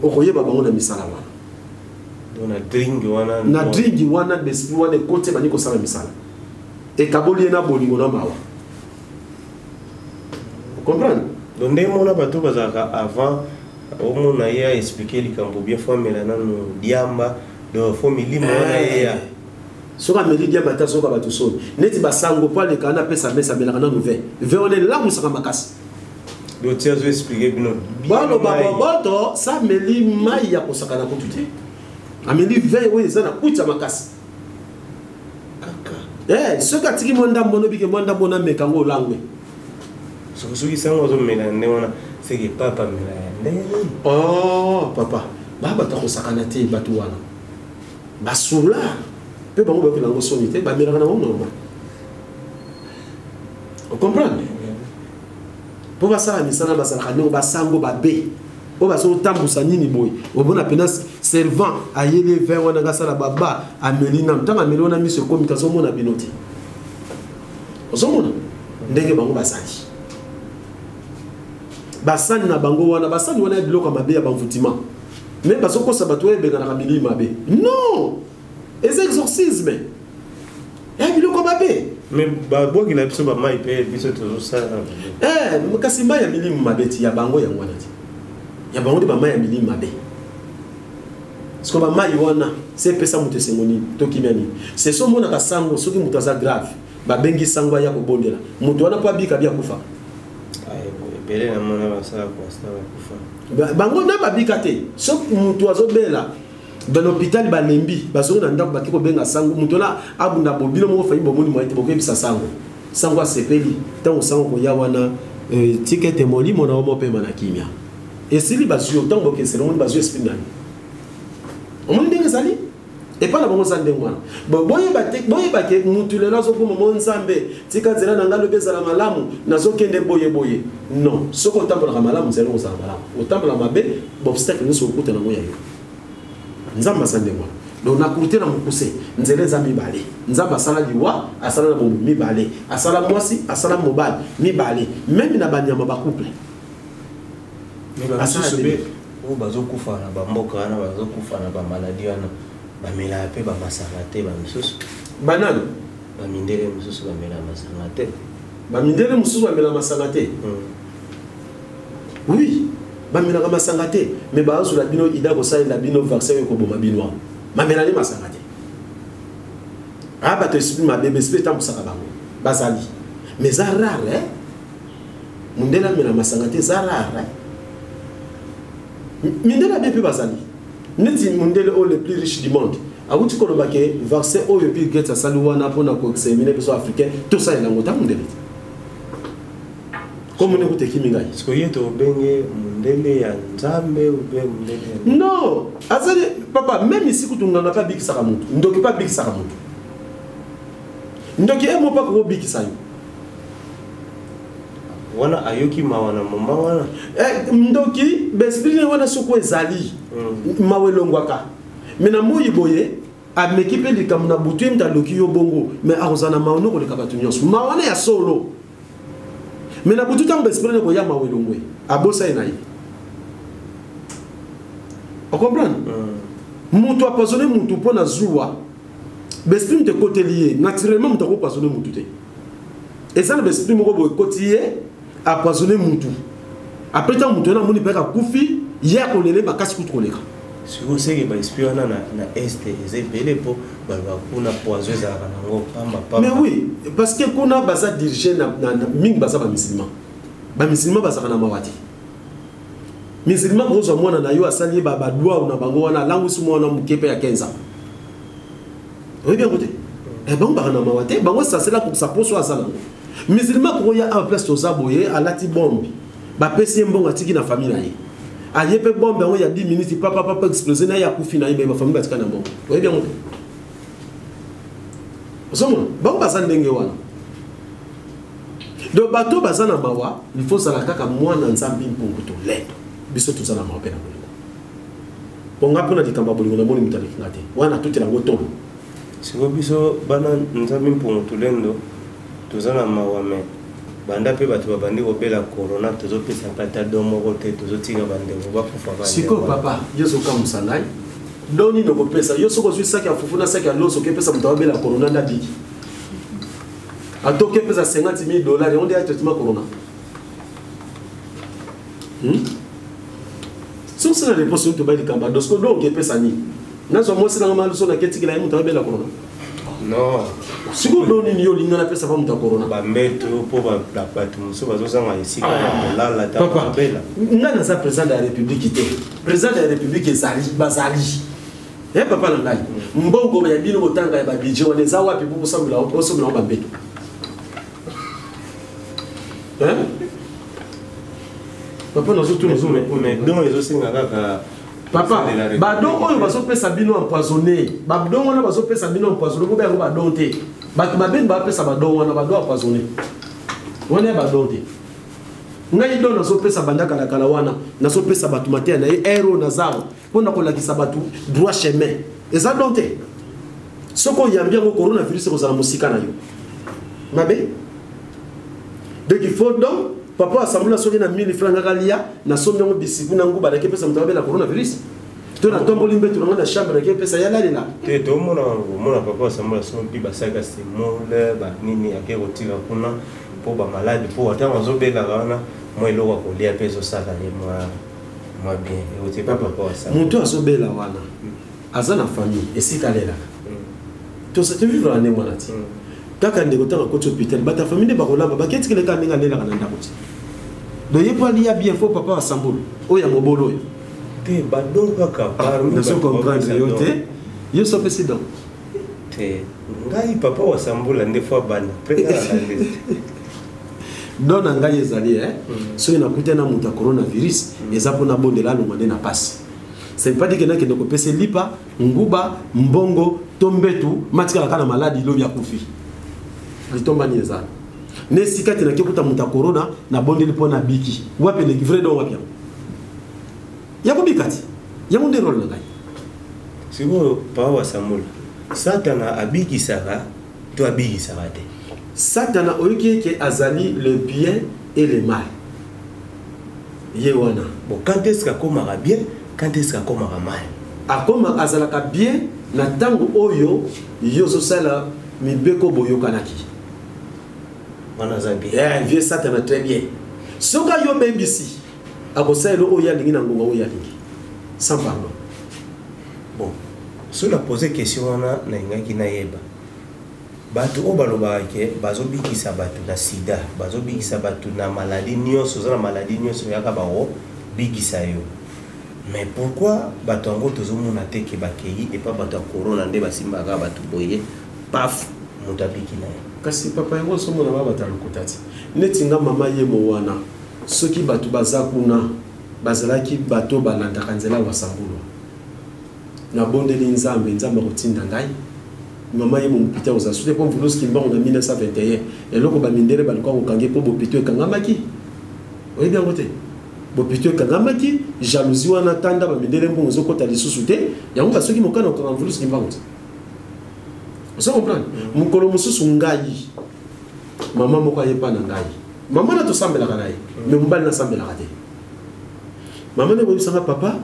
o koye ba bango na misala wana na dringi wana d'explorer wana côté bani ko sala misala et kaboli na bolingo na mawa comprendre donc ndé mona bato bazaka avant au moins on a expliqué les camps bien formés là non diamba de famille mona ya soka meli diamba ta soka bato so neti basango pa le kana pesa mesa belaka na nouvel ve on est là musaka makasi do tia zo expliquer bino balo baba boto sa meli mai ya kosaka na kututi ameli ve we za na kucha makasi kaka soka tiki monda mbono bike monda bona meka ngo langwe soki sango zo mela ne wana c'est que papa mela oh papa baba ta kosakana te batu wana basula pe bango ba kilango sonité ba mela na normal on comprend pour basala misana basala kanyo basango babe o baso tambusa nini boy o bona penas servant ayele vers wana gasala baba amelina mtanga melona miso ko mitazo mona binoti ozomona ndenge bango basali basani na bango wana basani wana biloko mabe ya banvutima mais basoko sabato ebeka na kamili mabe non les exorcismes ya biloko mabe mais babo ki la biso ba mai pe biso toujours ça kasi mai ya milimu mabe ti ya bango ya wana ti ya bango de ba mai ya milimu mabe parce que ba mai wana c'est pesa mutu sengoni to kimani c'est so mona ka sango soki mutu za grave ba bengi sango ya ko bondela mutu wana pa bika bia kufa belé na mona basala constat kufa bango na babika te so mutu azobela dans l'hôpital balembi baso na ndako bakiko benga sango mutu na abunda bobilo mo fayi bomoni moite bokebisa sango sango asepeli tango sango ko ya wana ticket moli mona o mo pe mana kimia esili basio tango ke selon basio esprit nani omoni ndenge sali et pas la bonne sande ngwana boye bake mutu le nazo ko mo nzambe tika nzela na ngalo bezala malamu nazo kende boye non soko tambola malamu zelo za malamu otambola mabe obstacle no soko kutana ngoya yo nzamba sande ngwana donc na kurute na mukuse nzele za mibale nzamba sala liwa asala na bomu mibale asala mwasi asala mobali mibale même na banyama ba couple asala be o bazo kufa na ba mboka na bazo kufa na ba maladie na ba mela pe ba masangate ba misusu banane ba mindele misusu ba mela masangate ba mindele misusu ba mela masangate oui ba mela masangate mais ba zo la bino ida ko sa la bino vaccin ko boma bino ma mela ni masangate ba to esprit ma bébé esprit tam saka bango bazali mais ça rare mundela mela masangate ça rare mindela bébé bazali neti mundele o le plus riche du monde awuti ko lobake vaccin o le plus get sali wana pona ko examiner beso africain tout ça ila ngota mundele comme ne kote kiminga est-ce que yeto benge mundele ya nzambe ou bien mundele non azali papa même ici kutunganga pa biki saka mutu ndoki pa biki saka mutu ndoki emo pa ko biki sayo wana ayoki mawana mama wana ndoki bespirine wana soko ezali mawelongwaka mena moyi boye ameki pe likamuna butu mta loki yo bongo mais arozana maono ko lekabatu nyonso mawana ya solo mena butu tango bespirine ko ya mawelongwe abosa enayi on comprend mutu apasonné mutu pona zuwa bespirine te côté lié naturellement mutu ko pasonné mutu te et ça le bespirine ko boy côté apasonné mutu après tant mutu na moni peka kufi ya ko lele bakasi kutu koleka si vous savez que esprit na est c'est belé pour ba kuna poison za kanango pamba mais oui parce que kuna baza dirigé na mingi baza ba musulman ba musulman bazaka na mawati musulman ko mwana na yo asali ba doa na bango wana langu su mwana mukepe ya 15 ans oui bien côté et bon ba na mawati bango ça c'est là pour ça poso asala musulman ko ya en place to zaboye alati bombe ba pesi mbonga tiki na famille na ye aye pe bombe on ya 10 minutes papa exploser na ya kufina ye ba famille batika na mbongo oui bien côté Osomo, bango bazana ndenge wana. Do bato bazana mawa, il faut sala kaka mwana nzambi mpungu to leto. Biso tuzana mawa pena bolingo. Ponga pona dikamba bolingo na moni mutali ngate. Wana tutela ngotomo. Siko biso bana nzambi mpungu to lendo tuzana mawa me. Banda pe bato babandi obela corona tozo pesa pata domo rote tozo tinga bande ba kufa bande. Siko papa, yeso kamusanai. Doni no pesa yo soko zwi saki afufuna saki aloso ke pesa mutawabe la corona na biki atoke pesa $50,000 on dit à traitement corona so c'est la réponse to ba di kamba dosko donc pesa ni nazo mo sina ngama loso na ketiki la mutawabe la corona non siko doni ni yo linga na pesa ba muta corona ba meto po ba la patu muso bazo sanga isika la la ta bela ngana sa président de la république té président de la république ezali bazali. Eh papa na ngai mbongo ya bino botanga ya babije wana za wapi bubu samula osomela ba mbeto papa na zotu nozo mais donc les osinga kaka papa ba donc oyo baso pesa bino empoisonné ba donc wana baso pesa bino empoisonné ko ba ko ba donté ba ben ba pesa ba donc wana ba do empoisonné wana ba donté ngai do na so pesa bandaka la kala wana na so pesa batu matia na ero na zao pona ko lakisa batu droit chemin eza donté soko yambia ko coronavirus ko zala musika na yo mabe donc il faut donc papa assemblée soki na 1000 francs ngalia na sombi ngo bisiku na nguba ke pesa mutabe la coronavirus to na tomboli mbetu na chambre ke pesa yala lela te to mona papa assemblée sombi basaka simole ba nini akero tira kuna po ba malade po ata mazo bela wana moi eloko kolia mpe ezosala ye mwa bien eotie papa ça moto azobela wana aza na famille esika lelaka tosate vivre ane mwana ti kaka ndeko tanga koti hôpital bata famille bakolamba baketikileka ndenge alelaka na ndako ti do ye po alia bien fo papa asambolo oyo ya mobolo oyo te badongo kaka naso comprendre yo te yo so pesi donc te ngai papa wasambola nde fois bana prena la don na ngai ezali so ina kutena muta coronavirus eza pona bondela longone na passe c'est pas dire que na kende ko pese lipa nguba mbongo tombetu matika kana maladi lo bya kufi litomba ni eza ne sikati na kekuta muta corona na bondeli pona biki wapi le vrai don wapi ya ko bikati ya munde role na ngai siko pa wasambola satana abiki saka to abiki saka te Satana oyoki ke azali le bien et le mal. Yewana. Bon, quand est-ce qu'il komaka bien, quand est-ce qu'il komaka mal? Akoma azalaka bien na tango oyo yozo sala mibeko boyokanaki. Wana zabi. Vieux Satana très bien. Soka yo bembisi. Akosala oyo ya lingi na ngonga oyo ya lingi. Sans pardon. Bon, sur la poser question wana na ngaki na yeba. Bato o balobaka ke bazobikisa bato na sida bazobikisa bato na maladie nyonso oza na maladie nyonso yaka bango bikisa yo mais pourquoi bato yango tozomona te ke bakei epa bato ya corona nde basimbaka bato boye paf moto abiki na ye kasi papa yango osomona babata lokuta ti neti nga mama ye mo wana soki bato baza kuna bazalaki bato balandaka nzela wasambulo na bondeli nzambe akotinda ngai maman yemo mpita oza soute po mvulos ki mbango na 1921 eloko ba mindele ba lokwa kokange po bopito ekangamaki oyi bien côté bopito ekangamaki jalousie wana tanda ba mindele mbongo zokota lisusu te yango basoki mokana okanga mvulos ki mbango osa comprendre mukolo mususu ngai mama moko ayepa na ngai mama na tosambelaka na ye me mobali nasambelaka te mama ne boyebisanga papa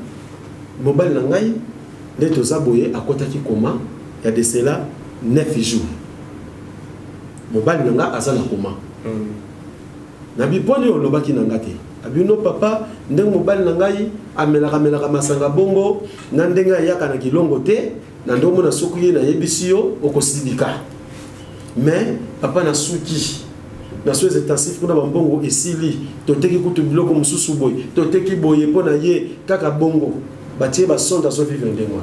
mobali na ngai nde toza boye akotaki koma ya de cela 9 jours mobali nanga azala koma na biponi olobaki nanga te abino papa ndenge mobali nangai amelaka masanga bongo na ndenge ayaka na kilongo te na ndomo na soki na yebisi yo okosibika mais papa na suki na soins intensifs kuna bambongo esili toteki kutu biloko mususu boy toteki boye pona ye kaka bongo batie ba sonda so vivre ndengwa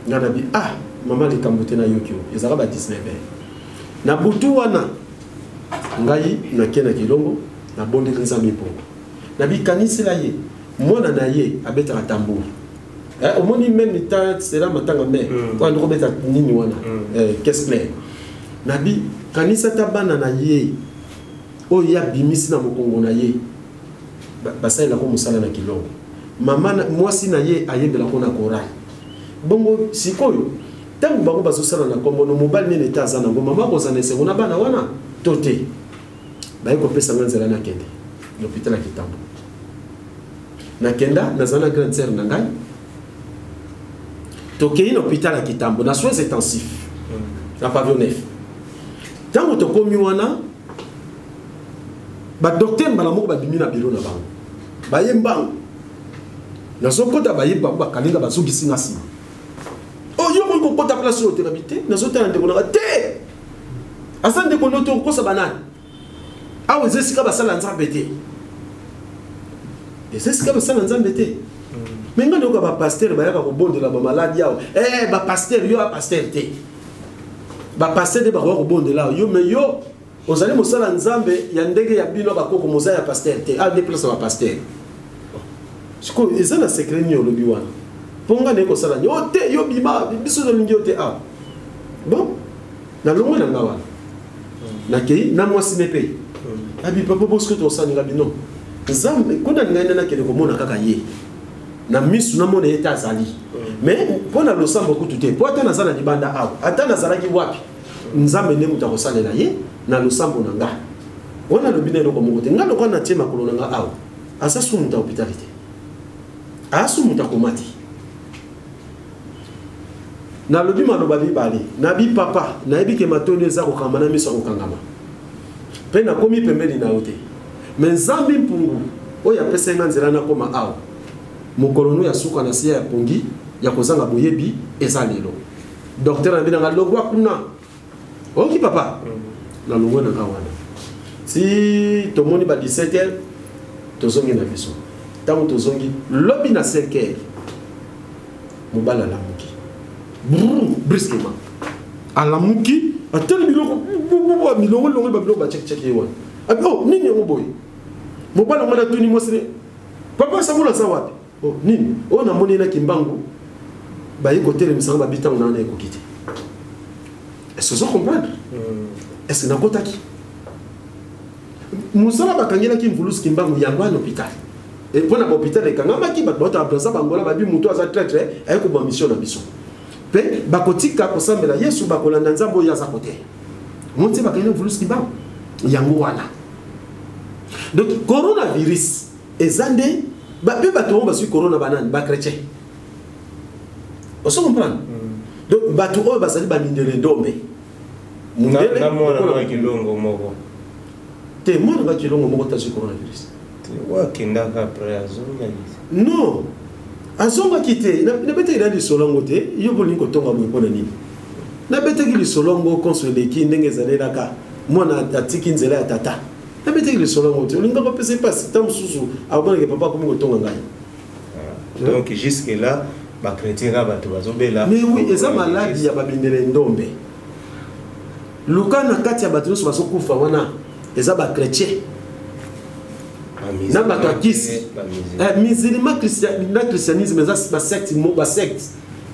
ngana bi mama likambote na yokyo ezaka ba 19 na butu wana ngai na kena kilongo na bonde nzambe pongo na bi kanisila ye mona na ye abeta tambour omoni même état c'est là matanga mais kwa ndoko beta nini wana qu'est-ce clair na bi kanisa tabana na ye o ya bimisi na mokongo na ye basai la ko musala na kilongo mama mwasi na ye ayebela ko na korai bongo sikoyo tangu bango bazosala na kombo no mobile ne état zana ngo mama ko zana se ngona bana wana tote baye ko pesa nganzela na kende l'hôpital ya Kitambo na kenda na zana grande sœur na ngai tokei na hôpital ya Kitambo na soins intensifs na pavillon 9 tango to komi wana ba docteur mbala moko ba bimi na bureau na bango baye mbango na sokota baye ba kalinga bazugisi na sima yo ko kota place au thérapie na sotana ndeko na te asande ko noto ko sa banane awe zesika basala nzambe te zesika basala nzambe te menga ndeko ba pasteur bayaka ko bondela ba maladi yao ba pasteur yo a pasteur te ba pasteur de ba ko bondela yo me yo ozali mosala nzambe ya ndenge ya bino bakoko mozali ya pasteur te déplace ba pasteur siko ezana secret ni olobi wana ponga ne ko sala yo te yo bima biso de lingi te bon na longo na ngawa na kei na mwasi ne pe abi papa bosko to sala ngabino nzambe kuna ngana na kele ko mona kaka ye na misu na mona eta azali mais pona lo sambo kutu te po ata na zala libanda awa ata na zala ki wapi nzambe ne muta ko sala na ye na lo sambo na nga wana lo bina ko mokote ngalo ko na tema ko na nga awa asa su muta hospitalite asu muta ko mati na lobi maloba bibali na bi papa na yebi ke matoni eza ko kamana miso ko kangama pe na komi pembeni na ote mais nzambi mpungu oya pesa nganzela na koma awa mokolono ya suka na siya ya pongi ya kozanga boyebi eza lelo docteur ambina nga logwa kuna oki papa na longwa na kawana si tomoni ba 17h tozongi na biso tango tozongi lobi na 5h mobala la muki brusquement à la muki ateli biloko milongo longo ba biloko ba check yewa nini ngo boy mobala ngana tuni mosre papa samula sawapi nini na moni na kimbangu ba yiko tele misanga ba bitango na ekokite est-ce que vous comprenez est-ce que na kotaki musala bakangela ki mvulusi kimbangu yangwa na hôpital et pour na hôpital ekangama ki ba bota plaza bangola ba bi muto aza très très ayiko ba mission na biso pe bakotika kosambela Yesu bakolanda nzambo ya za kote monte bakangela mvulusi kimbangu yango wana donc coronavirus ezande ba pe bato ba su corona banane ba chrétien on se comprend donc bato o basali ba mindele ndombe mundele na mwana kilongo moko te mwana ba kilongo moko ta su coronavirus wa kindaka après azonga non azonga kite na bete ila li solongo te yo boli ko tonga mo pona nini na bete ki solongo consolé ki ndenge zalela ka mwana atiki nzela ya tata na bete ki solongo te linga ko pese pas tam susu abona ke papa ko mo tonga ngai donc jusque là ba chrétien ga bato bazobela mais oui eza maladi ya babindele ndombe luka na kati ya bato so basokufa wana eza ba chrétien na bato akisi musulman christianisme eza ba secte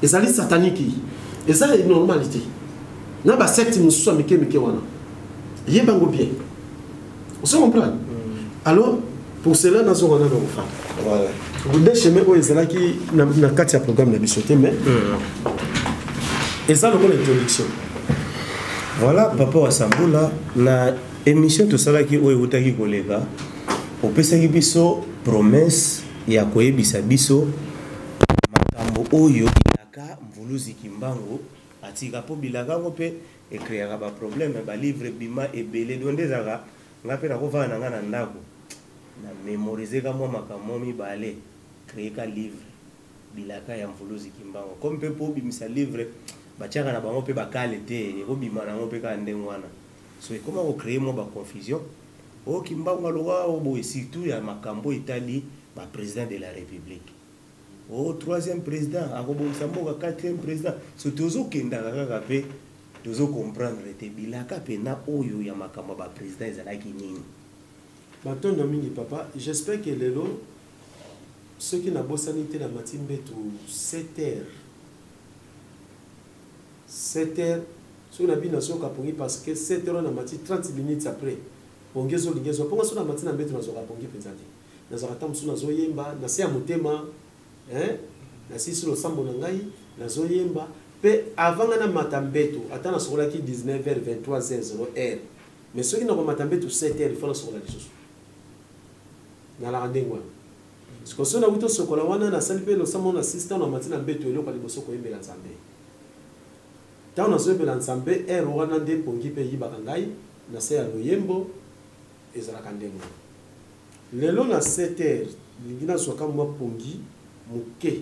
ezali satanique eza normalité na ba secte mususu amike wana yebango bien on se comprend alors pour cela nous avons un enfant voilà vous déchemez où ezala ki na kati ya programme na bisoté mais eza lokolo introduction voilà papa wa Sambula na émission to sala ki oyo utaki koleka opesaki biso promesse ya koyebisa biso makambo oyo bilaka mvuluzi kimbango atika po bilaka ngo pe ekreaka ba problème ba livre bima ebele dondezaka ngape na kovana na ngana ndako na mémoriser ka mwa makambo mibale créer ka livre bilaka ya mvuluzi kimbango comme pe po bimisa livre bachaka na bango pe bakale te ekobima nango pe ka ndengwana so comment on créer moi ba confusion o kimbango loa o bo surtout ya makambo Italie ba président de la République o troisième président akobo samboka quatrième président so tozo kenda kaka pe tozo comprendre te bilaka pe na oyo ya makambo ba président ezalaki nini batondo mingi papa j'espère que lelo ceux qui n'a bossani te na matimbe tout 7h so na bina so kapongi parce que 7h na mati 30 minutes après pongezo lingezo ponga so na mati na mbeto na zo kapongi penzati na zo katam so na zo yemba na se ya motema na sisi lo sambo na ngai na zo yemba pe avant na matambeto atana sokola ki 19h 23h mais ceux qui na matambeto 7h il faut la sokola lisusu na la rendengwa parce que so na wuto sokola wana na sali pe lo sambo na assistant na mati na mbeto elo pa liboso ko yembela nzambe tant na zo yembela nzambe wana nde pongi pe yibaka ngai na se ya loyembo ezala kandengwa lelo na 7h lingina soka mwa pongi muke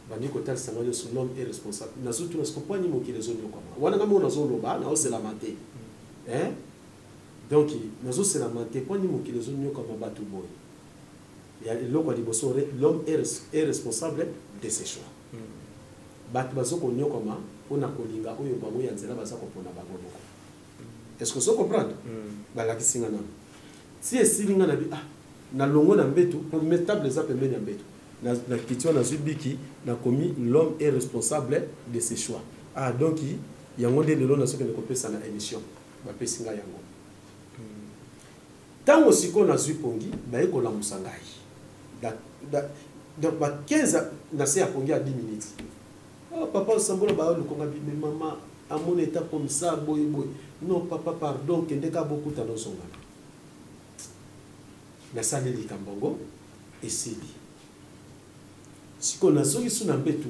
bandi ko tal sango sur l'homme est responsable na surtout na compagnie mo ki les zones comme wana ngamo na zo loba na osela maté donc na zo sela maté kwa ni mo ki les zones comme batu boy ya loko di boso l'homme est responsable de ses choix batu bazo ko nyoko ma ona kolinga oyo bango ya nzela baza ko pona bango loko est-ce que vous comprenez bala kisinga na si esilinga na bi na longo na mbetu pour mettre table za pembeni ya mbetu na kitio na zubiki na komi l'homme est responsable de ses choix donc yango nde lelo na soki na kopesa na émission ba pesinga yango tango siko na zupongi ba ekola musangai donc ba 15 na se ya pongi à 10 minutes papa sambola ba le konga bi maman à mon état comme ça boy non papa pardon kende ka beaucoup ta no songa na saleli kambongo esili siko na soki suna mbetu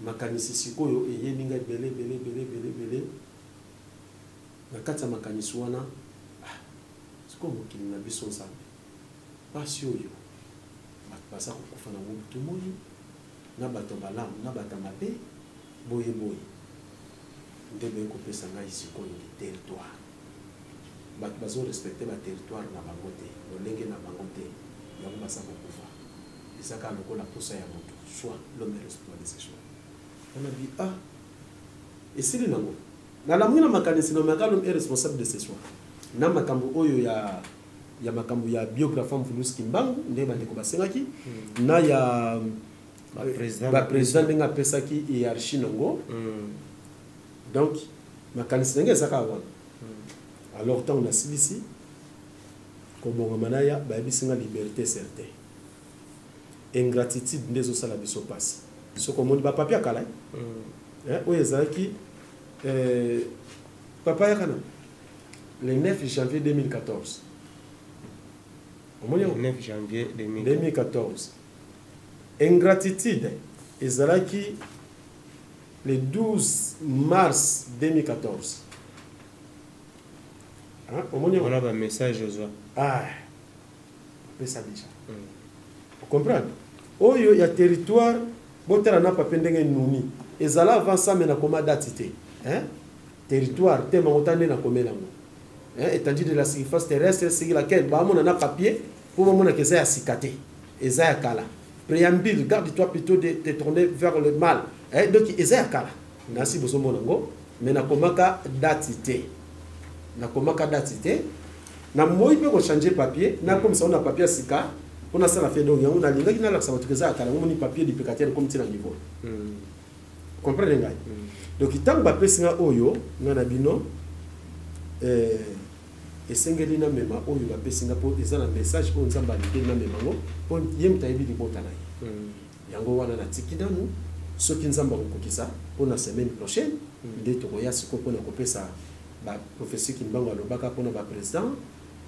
makanisi sikoyo eyeninga bele na kata makanisi wana siko mokili na biso nzambe pasi oyo baza kokufa na mobutu moi na bato balamu na bato mabe boye nde bekopesa ngai sikoyo le territoire bato bazo respecte ba territoire na bango te lolenge na bango te yango baza kokufa ezaka lokola posa ya moto soit l'homme est responsable de ses choix on a dit esili nango na la mwina makanisi na maka l'homme est responsable de ses choix na makambo oyo ya makambo ya biographe Mvulus Kimbangu nde bandeko basengaki na ya ba président ndenga pesaki hiérarchie nango donc makanisi nenge ezaka wana alors tant on a silisi kobonga manaya ba bisinga liberté certaine ingratitude ndezo sala biso passe soko moni ba papier kala oyo ezalaki papa yakana le 9 janvier 2014 le 9 janvier 2014 ingratitude ezalaki le 12 mars 2014 on a un message aux oies mais ça déjà vous comprenez oyo ya territoire botela na papier ndenge nuni ezala avant ça mais na koma date te territoire te mangotande na komelango étendue de la surface terrestre c'est laquelle ba mona na papier pour mona que ça ya sikate eza ya kala préambule garde-toi plutôt de tourner vers le mal donc eza ya kala na si boso mona ngo mais na komaka date te na moi pe ko changer papier na comme ça on a papier sika on a ça la fait donc yango na linga kina la ça votre ça kala ngoni papier diplicataire comme tina niveau comprenez ngai donc itango ba pesinga oyo ngana bino esengeli na mema oyo ba pesinga po eza na message po nzamba lingi na mema ngo po yemta yebi libota na yango wana na tikidanu soki nzamba kokokisa po na semaine prochaine nde tokoya siko po na kopesa ba professeur Kimbangu alobaka pona ba président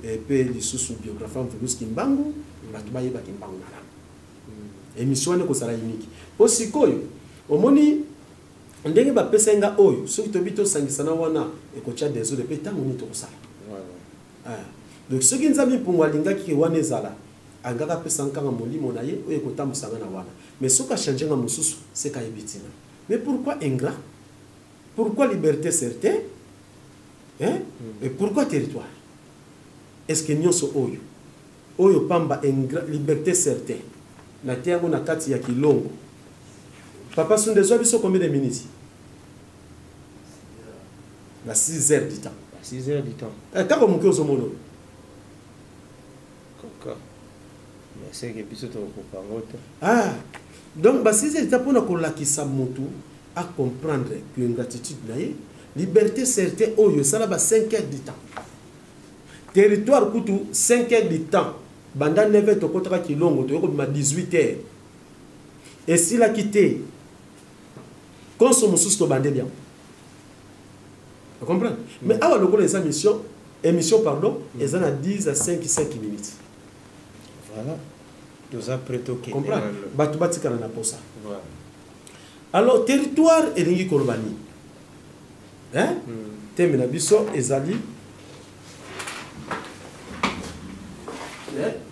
et pe lisusu biographe Mvulus Kimbangu bato bayeba Kimbangu na émission ne ko sala unique aussi koyo omoni ndenge ba pesenga oyo soki tobito sangisana wana e ko tia des eaux de pétango ni to sala donc soki nzambi pour walinga ki wana ezala angaka pesanga molimo na ye oyo ko tambusanga na wana mais soka changer nga mususu c'est ka ebitina mais pourquoi ingrat pourquoi liberté certaine Hein? Et pourquoi territoire? Est-ce que nyonso oyo? Oyo pamba liberté certaine. Na tiango na kati ya Kilongo. Papa Sundezo biso combien de minutes? Na 6 heures du temps. 6 heures du temps. Kako muke ozomono. Kaka. Mais c'est que biso to ko ngoto. Ah, donc ba 6 heures du temps pour na kolakisa mutu à comprendre que ingratitude naie, liberté certaine oyo sala ba 5 heures du temps. Territoire kutu 5 heures du temps. Banda 9 heures to kotaka Kilongo to yoko 18 heures. Et s'il a quitté consomme sous to bandé bien. Vous comprenez? Mais avant le les émission pardon, ils en a 10 à 5 minutes. Voilà. Nous après tout qui comprend. Batu batika na posa. Voilà. Alors territoire elingi kolobani. Hein? Temena biso ezali.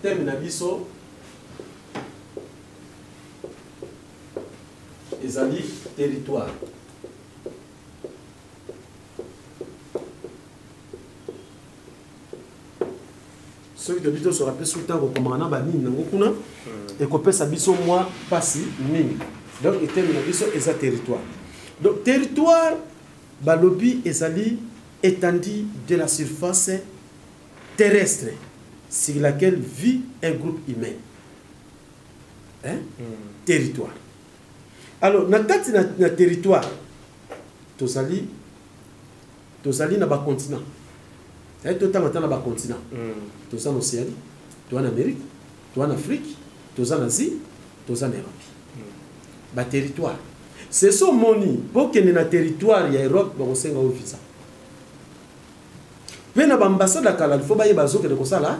Temena biso ezali territoire. Ceux qui habitent sur la place tout le temps, comme on a bani n'angokuna et qu'on peut s'abisso moi passi mini. Donc il termine abisso et territoire. Donc territoire balobi ezali étendue de la surface terrestre sur laquelle vit un groupe humain. Hein? Territoire. Alors na kati na territoire tozali na ba continent. C'est tout le temps dans le continent. Tout ça en Océanie, tout en Amérique, tout en Afrique, tout en Asie, tout en Europe. Ba territoire. C'est ça moni pour que na territoire ya Europe ba osenga o visa. Pena ba ambassade kala il faut ba yebazo que de ça là.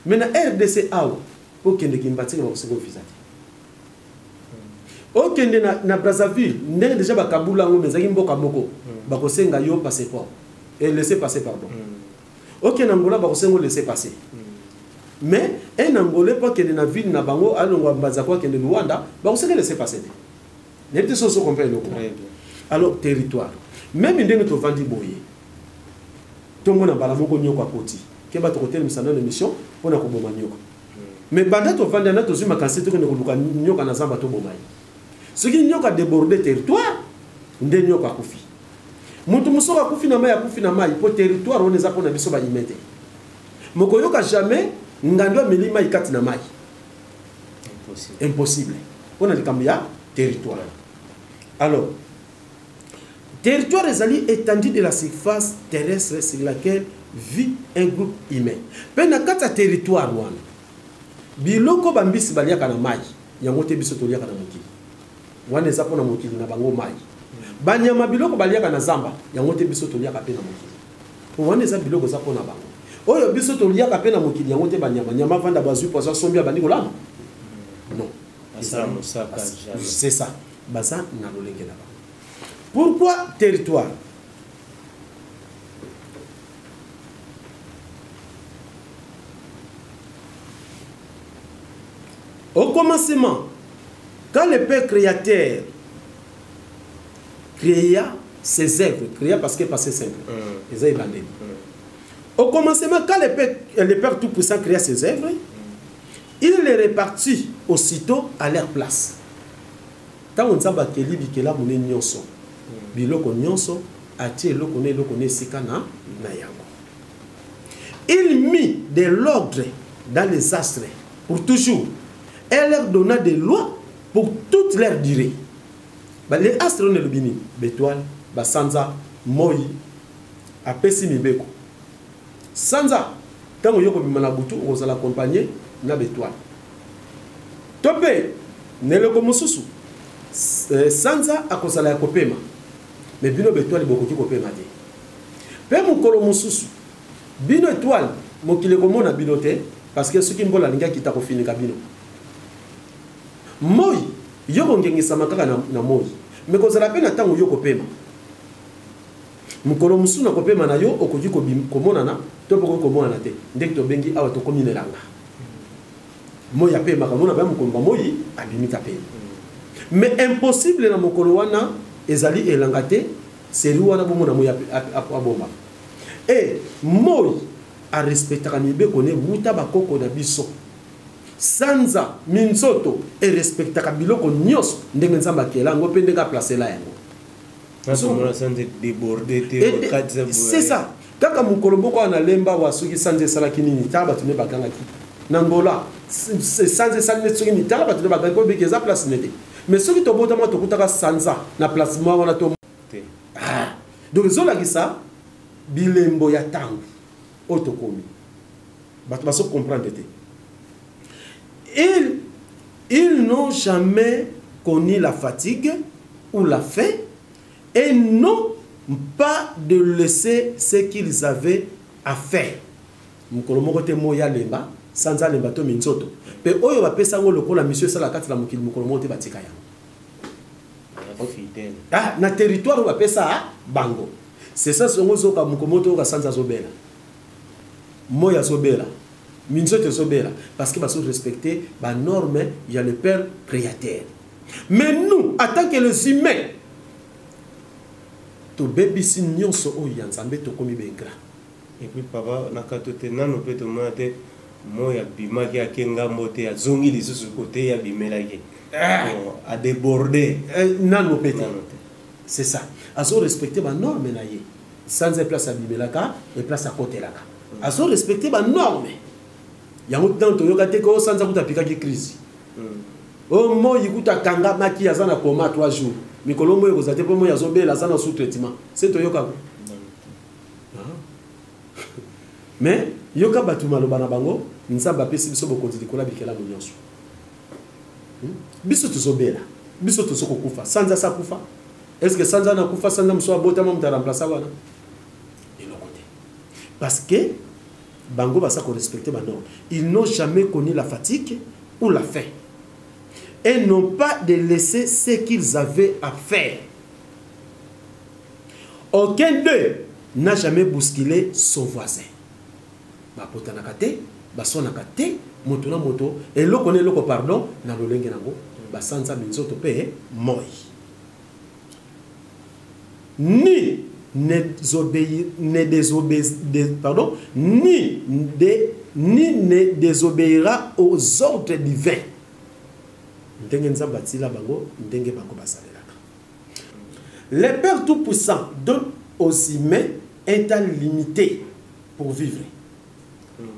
Mais na RDC awo pour que ndeki mbati ba osenga o visa. OK na Brazzaville, ndenge déjà ba Kabula ngo mezaki mboka moko ba kosenga yo passeport. Et laisser passer, pardon. Ok, Nangola, bah, on laisser passer. Mais un Angolais, pas qu'il y ait une ville, n'a pas qu'il y ait Luanda, bah, on sait laisser passer. Les petits sont qu'on peut le comprendre. Alors, territoire. Même une dingue, tu vends du boyer. Tout le monde a balamoko nyoko à côté. Qui va te côté de une émission pour la Kobo Nyoko. Mais pendant que tu vends des notes, tu as cassé tout le monde nyoko à Zamba Tobomai. Ce qui nyoko a débordé territoire, n'est nyoko à Kofi. Mutu musoka kufina mai po territoire on ezapona biso ba imete. Mokoyoka jamais ngandwa milima ikati na mai. Impossible. On a le territoire. Alors, territoire ezali étendue de la surface terrestre sur laquelle vit un groupe humain. Pena kata territoire wana. Biloko bambisi baliaka na mai, yango te biso toliaka na mokili. Wana ezapona mokili na bango mai. Banyama biloko baliaka na zamba yango te biso toliaka pe na mokili. Wana eza biloko za pona bango. Oyo biso toliaka pe na mokili yango te banyama nyama vanda bazui poisson sombia bandi kolama. Non. C'est ça. Baza na lolenge na bango. Pourquoi territoire? Au commencement, quand le Père créateur créa ses œuvres, créa parce que passé simple. Au commencement, quand le Père Tout-Puissant créa ses œuvres, il les répartit aussitôt à leur place. Quand on s'en va keli bikela mune nyonso, biloko nyonso atie loko ne sikana na yango. Il mit de l'ordre dans les astres pour toujours et leur donna des lois pour toute leur durée. Les astres ne le bini, Bétoile, Sanza, Moi, Apesi Mibeko. Sanza, quand on y a on va l'accompagner, na Bétoile. Topé, ne le komosusu. Sanza a cause la kopema. Mais bino Bétoile, beaucoup qui kopema de. Pé mon kolomosusu. Bino étoile, mon qui le komona binote, parce que ce qui me voit la linga qui t'a refini kabino. Moi, yoko ngengisa makaka na moi. Mais quand ça rappelle na tango yoko pema. Mukolo musu na kopema na yo okoji ko komona na to poko komona na te. Ndeki to bengi awa to kominelanga. Moi apema kamona ba mukolo moi abimika pe. Mais impossible na mukolo wana ezali elanga te série wana bomona moya abomba et moi a respecter mibe kone muta bakoko na biso sanza minzoto et respecter biloko nyos ndenge nzamba kelango pe ndenge placer la yango c'est ça kaka mukolombo ko na lemba wa suki sanze salaki nini taba tune baganga ki nangola sanze salne suki ni taba tune baganga ko bikeza place nete mais soki to bota mo to kutaka sanza na place mo wana to donc zola ki ça bilembo ya tangu otokomi bato baso comprendre te ils n'ont jamais connu la fatigue ou la faim et non pas de laisser ce qu'ils avaient à faire. Mukolomo kote moya lemba sanza lemba to minzoto pe oyo bapesa ngo lokola monsieur sala kati la mukili mukolomo te batika yango na territoire bapesa bango c'est ça songo zoka mukomoto ka sanza zobela moya zobela minzoto zobela parce que baso respecter ba norme il y a le père créateur mais nous en tant que les humains to baby si nyonso o yanzambe to komi bengra et puis papa nakatote nano pe to mate moya bimaki akenga mote ya zongi lisusu côté ya bimelaki a déborder nano pe c'est ça aso respecter ba norme na ye sans place à bimelaka et place à côté laka aso respecter ba norme yango tant to yokate ko sans kutapika ki crise o moyi kutakanga maki azana koma 3 jours mikolo moyo kozate po moyo azobela sana sous traitement c'est to yoka mais yoka batu maloba na bango nzamba pesi biso bokonzi likola bikela nyonso biso tozobela biso tozoko kufa sanza sa kufa est-ce que sanza na kufa sanza mso abota mo mta remplacer wana elokote parce que bango basa ko respecter ba norme ils n'ont jamais connu la fatigue ou la faim et non pas de laisser ce qu'ils avaient à faire. Aucun d'eux n'a jamais bousculé son voisin. Bapota nakate, baso nakate, moto na moto, et lo connaît loko pardon, na lo lenge nango, basanza minzoto pe moi. Ni ne désobéira aux ordres divins. Le Père Tout-Puissant donne aux humains un temps limité pour vivre.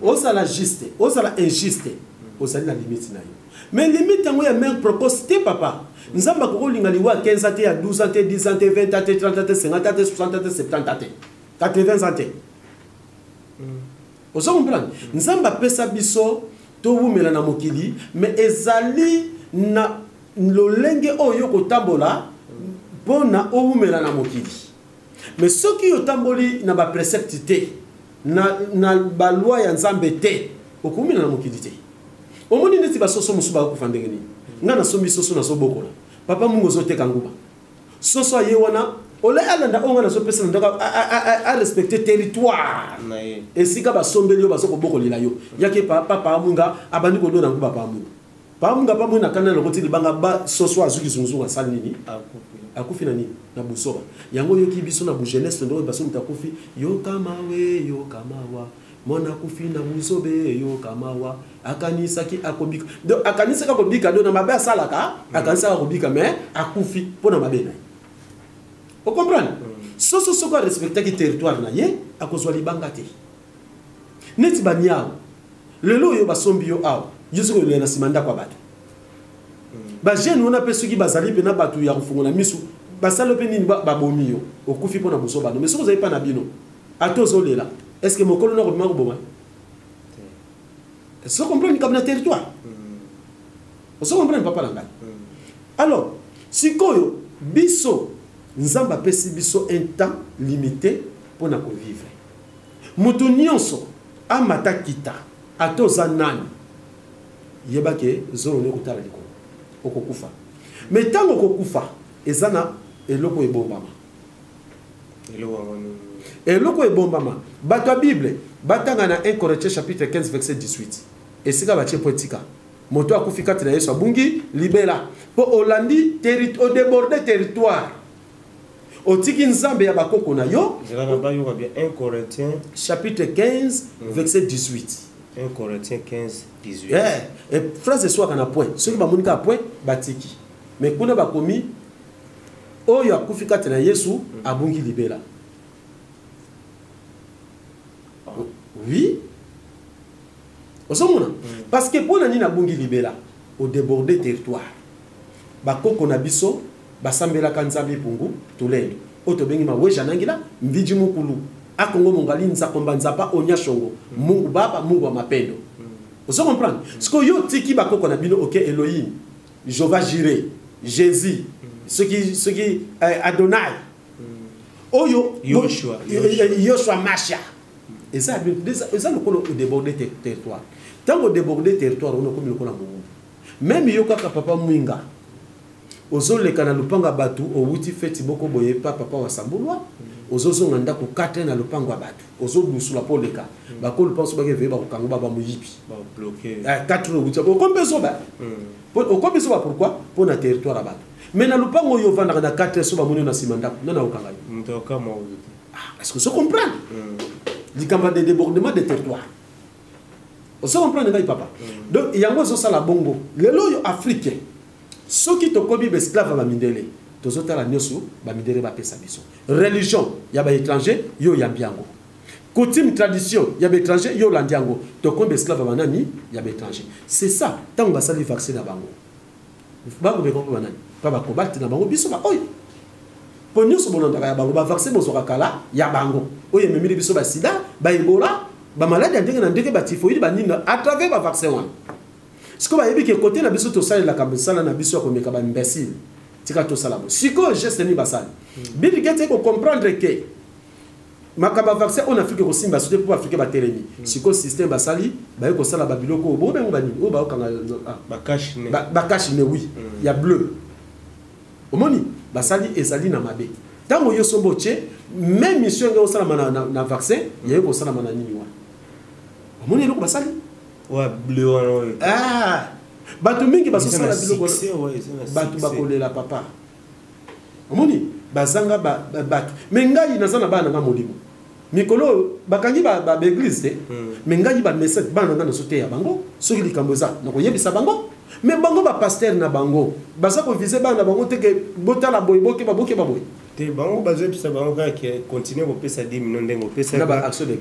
Aux à la juste, aux à la injuste, aux à la limite. Mais limite, il y a même proposé, papa. Nous avons 15 ans, 12 ans, 10 ans, 20 ans, 30 ans, 50 ans, 60 ans, 70 ans, 80 ans. Vous comprenez? Nous avons fait ça, mais ezali na lolenge oyo kotambola pona oumela na mokili mais ceux qui otamboli na ba précepte te na ba loi ya nzambe te okumina na mokili te omoni neti ba soso musuba ko fandengeni ngana somi soso na sobokola papa mungo zoteka nguba soso ye wana ole alanda onga na so pesa ndaka a respecter territoire et sika ba sombeli yo ba so ko bokolila yo yake papa munga abandi ko dona nguba pa munga pa munga pa munga kana lokoti libanga ba soso azuki zunzunga sali nini akufi na nini na busoba yango yoki biso na bu jeunesse ndo ba so mutakufi yo kamawa mona kufi na busobe yo kamawa akanisa ki akobika do akanisa ka kobika do na mabe salaka akanisa ka kobika mais akufi pona mabe na. Vous comprenez? Soso soko respecter ki territoire na ye akozwa libanga te. Neti banyao. Lelo yo basombi yo aw. Yusuko le na simanda kwa batu. Ba jeune on appelle ceux qui bazali pe na batu ya kufungola misu. Basalo pe nini ba bomi yo. Okufi pona busoba. Mais soko zali pa na bino. Atozo lela. Est-ce que mokolo na robima ko boma? Est-ce que vous comprenez comme na territoire? Vous comprenez papa langa. Alors, sikoyo biso Nzamba pesi biso un temps limité pour na vivre. Mutu nyonso amata kita atoza nani yebake zoro ne kutala likolo okokufa. Mais tango kokufa ezana eloko ebombama. Eloko ebombama. Bato Bible batanga na 1 Corinthiens chapitre 15 verset 18. Esika batie poetika. Moto akufika tena Yesu abungi libela po olandi au déborder territoire. otiki nzambe ya bakoko na yo. 1 Corinthiens chapitre 15 verset 18. 1 Corinthiens 15 18. Et phrase soit kana point. Ceux qui bamonika point batiki. Mais kuna bakomi oyo akufika tena Yesu abungi libela. Oui. Osomona. Parce que pour nani na bungi libela au déborder territoire. Bakoko na biso basambela kanzambe pungu tulendo. Oto bengi ma weja nangila mviji mukulu. Akongo mongali nzakomba nzapa onya shongo. Mungu baba, Mungu wa mapendo. Vous comprenez? Ce que yo tiki bakoko na bino OK Elohim, Jéhovah Jireh, Jésus, ce qui Adonai. Oyo Yoshua Masha. Et ça le colo déborder territoire. Tant que déborder territoire on a comme le colo même yoka papa mwinga. Ozo le kana lupanga batu o wuti feti boko boye papa wa sambulwa. Ozo nganda ko kate na lupanga batu. Ozo busula poleka. Ba ko lupanso ba ke ve ba ko kango ba muyipi. Ba bloquer. 4 wuti ko kombeso ba. O kombeso ba pourquoi? Pour na territoire batu. Mais na lupango yo vanda na 4 so ba moni na simanda. Na okanga. Mtoka mo. Est-ce que vous comprenez? Likamba de débordement de territoire. Vous comprenez ngai papa? Donc il y a moi ça la bongo. Le loyo africain. Ceux qui te kobi esclave ba mindele. Tozota la nyoso ba mindele ba pesa biso. Religion, ya ba étranger, yo ya mbiango. Coutume tradition, ya ba étranger, yo landiango. To kobi esclave ba nani, ya ba étranger. C'est ça, tant ba sali vaccin na bango. Ba ko be ko ba nani? Pa ba ko battre na bango biso ba oy. Pour nous, on a un vaccin pour kala ya bango. Oye memili biso ba sida, ba Ebola, ba maladie ndenge na ndenge ba typhoïde ba nina à travers ba vaccin wana. Ce que ba yebi ke côté na biso to sala la kabisala na biso ko meka ba imbécile. Tika to sala bo. Siko geste ni basali. Bibi gete ko comprendre que makaba vaccin on Afrique ko simba sote pour Afrique ba telemi. Siko système basali ba ko sala ba biloko bo bengo ba ni o ba kanga ba cache ne. Ba cache ne oui. Il y a bleu. Omoni basali ezali na mabe. Tango yo sombo che même mission ngo sala na vaccin, ya ko sala na nini wa. Omoni loko basali? Wa bleu wana. Ah! Batu mingi baso sala biloko. Batu bakolela papa. Omoni bazanga batu. Mengai nazana bana nga molimo. Mikolo bakangi ba église mengai ba message bana nga na sote ya bango, soki likambo za na ko yebisa bango. Mais bango ba pasteur na bango baza ko viser bana bango teke botala boy boke ba boy te bango bazo pisa bango ka ki continuer ko pesa 10 millions ndengo pesa na ba action de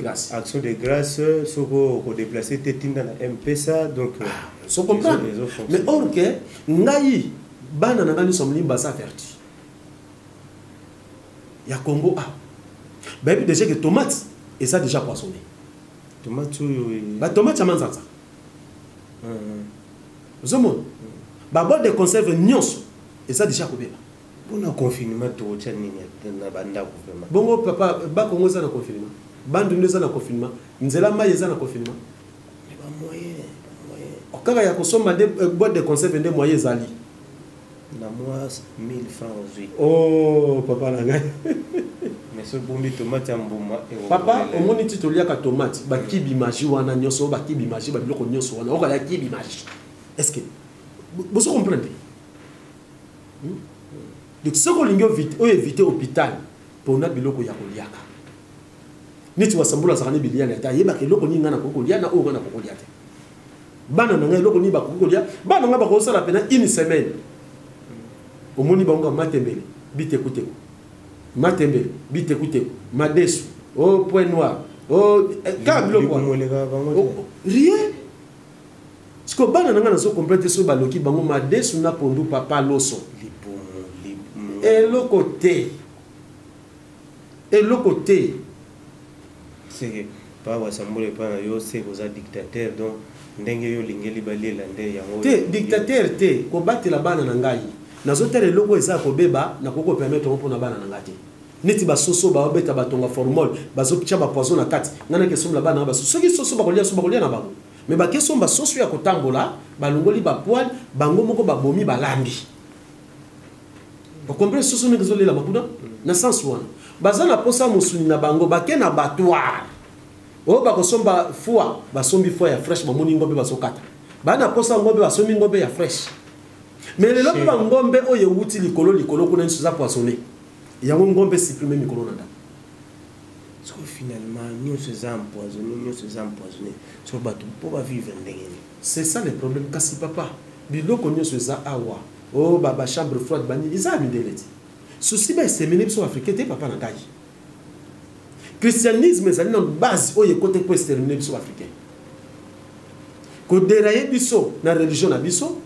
grâce soko ko déplacer te tinda na M-Pesa donc so comprendre mais or que ngai bana na ngani somli baza averti ya Congo bah déjà que tomate et ça déjà poissonné tomate ba tomate ya manzanza Zomo, babo de conserve nyonso et ça déjà kobela. Pour le confinement to tcha nini na banda ko vraiment. Bongo papa ba kongo za na confinement. Bandu neza na confinement. Nzela ma yeza na confinement. Mais ba moyen. Okaka ya kosomba de boîte de conserve de moyen zali. Na moi 1000 francs aujourd'hui. Oh papa na ngai. Mais ce bombi tomate ambuma papa omoni titolia ka tomate ba kibi maji wana nyonso ba kibi maji ba biloko nyonso wana okala kibi maji. Est-ce que vous comprenez? Donc ce qu'on a évité l'hôpital pour na biloko ya koliaka. Niti wasambula sakane biliana ta yeba ke loko ninga na kokolia na o ngana kokolia te. Bana na ngai loko ni ba kokolia, bana nga ba ko sala pena une semaine. Omoni bango matembele, bite kute. Matembele, bite kute. Madesu, oh point noir. Oh kablo quoi. Rien. Ce que bana nanga nazo complète so baloki bango madesu na pondu papa loso. Et le côté. C'est pas wasambule pas yo c'est vos dictateurs donc ndenge yo lingeli balela nde yango. Te dictateur te ko batela bana na ngai. Nazo tere loko eza ko beba na koko permettre on pona bana na ngati. Neti ba soso ba obeta batonga formol bazo picha ba poison na kati. Ngana ke somla bana ba soso ki soso ba kolia na bango. Mais ba question ba soso ya kotambola ba longoli ba poil bango moko ba bomi ba lambi. Vous comprenez ce que nous la makuna na sens wana bazana posa musuni na bango bake na battoir o ba kosomba foi ba sombi foi ya fresh ba moni ngombe ba sokata bana posa ngombe ba sombi ngombe ya fresh mais le lope ba ngombe o ye wuti likolo kuna nsuza poissonné yango ngombe supprimer mikolo na ndako. Parce que finalement nous sommes empoisonnés sur bateau pour vivre ndenge. C'est ça le problème. Kasi papa biloko nyonso eza awa oh baba chambre froide bani isa mindeleti souci ba séminaire sur africain te papa na ngai. Christianisme ezali na base oyo côté pour exterminer biso africain. Ko dérailler biso na religion na biso,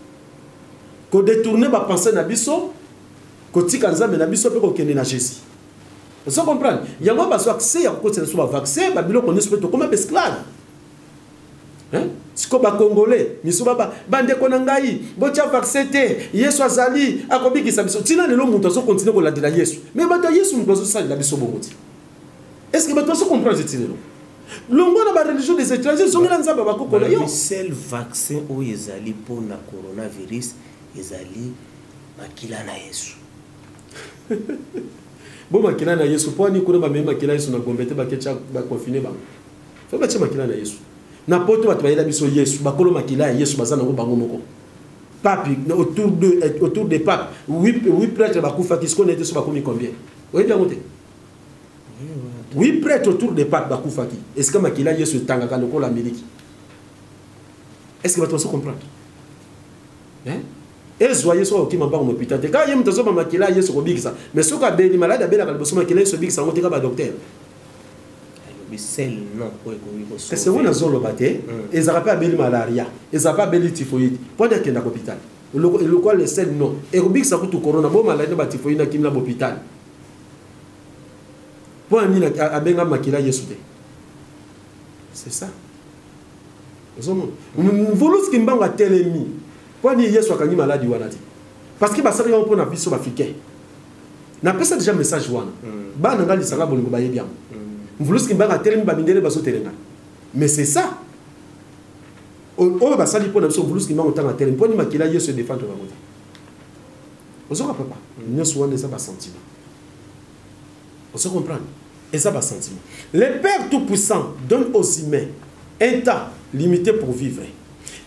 ko détourner ba pensée na biso, ko tika nzambe na biso pe ko kende na Jésus. Vous comprenez? Il y a un accès à côté de ce vaccin, Babylone connaît ce comme un esclave. Hein? Si comme Congolais, Misubaba, bande konangai, botia vaccin te, Yesu azali, akobi ki sabiso. Tina lelo muntu aso continue ko la de la Yesu. Mais bato Yesu muntu aso sali la biso bongoti. Est-ce que bato aso comprendre ce lelo? Longo na ba religion des étrangers sont là nzamba bakoko na yo. Le seul vaccin où ezali pour na coronavirus ezali makila na Yesu. Bon makila na Yesu po ni kuna ba mema makila Yesu na gombete ba kecha ba confiner ba. Faut ba makila na Yesu. Na poto watu bayela biso Yesu bakolo makila Yesu bazana ngo bango moko. Papi autour des papes, oui prêtres bakufa qui se connaissent sur bakomi combien? Oui bien monté. Oui prêtres autour des papes bakufa qui. Est-ce que makila Yesu tanga ka lokola Amérique? Est-ce que vous comprendre? Hein? Et soyez soit qui m'a pas en hôpital. Quand il y a un tas de makila Yesu ko bigisa. Mais ce ka beli malade abela ka boso makila Yesu bigisa on te ka ba docteur. Celle non que c'est vous dans le bâté ils n'ont pas beli malaria ils n'ont pas beli typhoïde pour dire qu'il y a l'hôpital le quoi le sel non et au ça coûte corona bon maladie ba typhoïde qui na l'hôpital pour ni a benga makila Yesu c'est ça vous voulez ce qui mbanga telemi pour ni Yesu akani maladie wana ti parce que ba ça on pour na biso africain na pesa déjà message wana ba na ngali sanga bolingo ba yebiam. Mais c'est ça. Vous comprenez? Et ça va sentiment. Le Père Tout-Puissant donne aux humains un temps limité pour vivre.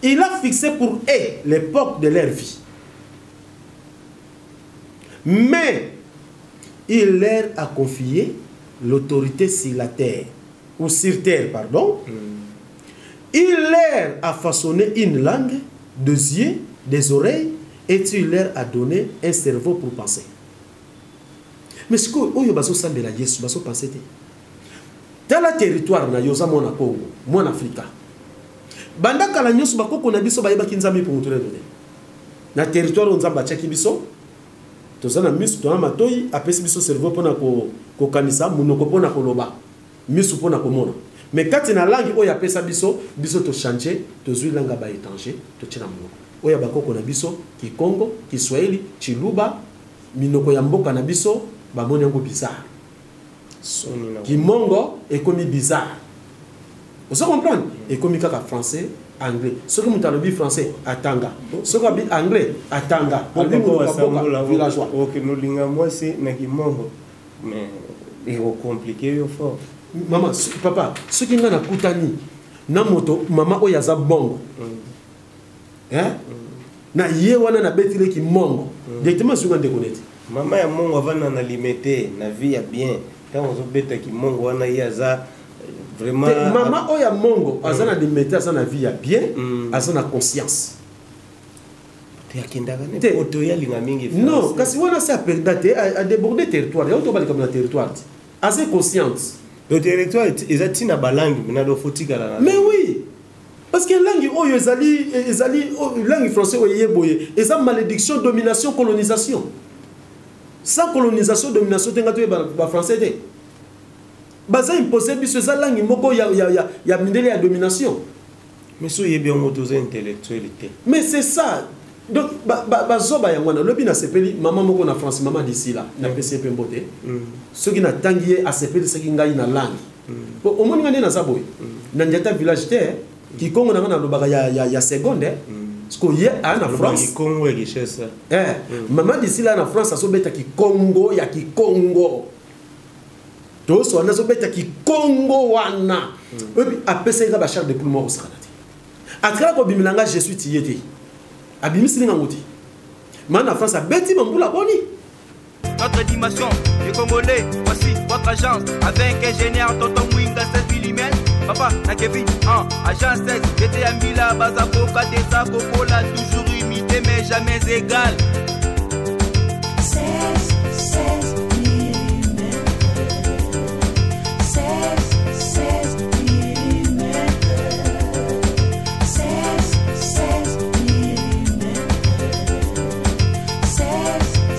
Il a fixé pour eux l'époque de leur vie. Mais il leur a confié l'autorité sur la terre, ou sur terre, pardon. Il leur a façonné une langue, des yeux, des oreilles, et il leur a donné un cerveau pour penser. Mais ce que vous avez pensé, dans le territoire, na yoza mona Congo, mon Afrique. Banda kala nyos bako kona biso ba yeba kinzami pour mutule dode. Na territoire on zamba chaki biso. Tozana misu to matoyi apesi biso cerveau pona ko kanisa munoko pona ko loba. Misu pona ko mona. Mais quand na langue oya pesa biso to changer, to zui langa ba étranger, to tina munoko. Oya bako kona biso ki Congo, ki Swahili, Chiluba, minoko ya mboka na biso ba moni yango bizarre. Qui mongo est comme bizarre. Vous comprenez? Et comme français, anglais. Ce que vous avez français, atanga. Ce que vous avez anglais, atanga. Villageois. Ok, nous l'ingamos c'est naki mongo. Mais il est compliqué fort. Maman, papa, ce qui n'a kutani, na moto, maman oyaza bongo. Hein? Na yewana na betile ki mongo. Directement sur un déconnecté. Maman ya mongo avant na limiter, na vie ya bien. Quand on beta ki mongo wana yaza vraiment maman oya mongo azana de mettre azana vie ya bien azana conscience te akendaka ne poto ya linga mingi non kasi wana ça perdate a déborder territoire ya to bali comme na territoire assez conscience le territoire ezati na balangue na do fotika la mais oui parce que langue oyo ezali langue français oyo boye eza malédiction domination colonisation. Sans colonisation, domination, tu as français. Baza imposé, c'est ça langue, il y a mindélé à domination. Mais ce qui est bien motorisé intellectualité. Mais c'est ça. Donc, bazoba yangwana, le bina sepeli, maman moko na France, maman d'ici là, na PCP mbote. Ce qui n'a tangué à sepeli, ce qui n'a une langue. Au moins, il y a un saboy. Dans un village, qui congo na lobaka ya seconde. Parce qu'il y a en France. Congo et richesse. Maman d'ici là en France, ça beta qui Congo, ya qui Congo. Tout ça, on a beta qui Congo wana. Et puis après ça, il y a la charge de poumon au Sanati. À travers le bimilanga, je suis tiété. Abimi silinga ngoti. Man en France, a beti mamboula boni. notre dimension. Les Congolais, voici votre agence avec ingénieur Tonton Mwinga 16 mm. Papa, na Kevin, agence 16, j'étais à Mila, Bazako, Kadesa, Kokola, toujours imité mais jamais égal. 16 mm. 16 mm. 16 mm.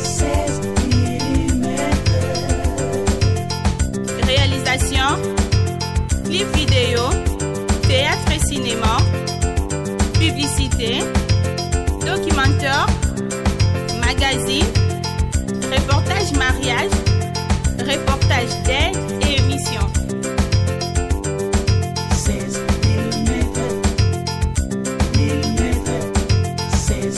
16 mm. Réalisation, clip vidéo, théâtre et cinéma, publicité, documentaire, magazine, reportage mariage, reportage deuil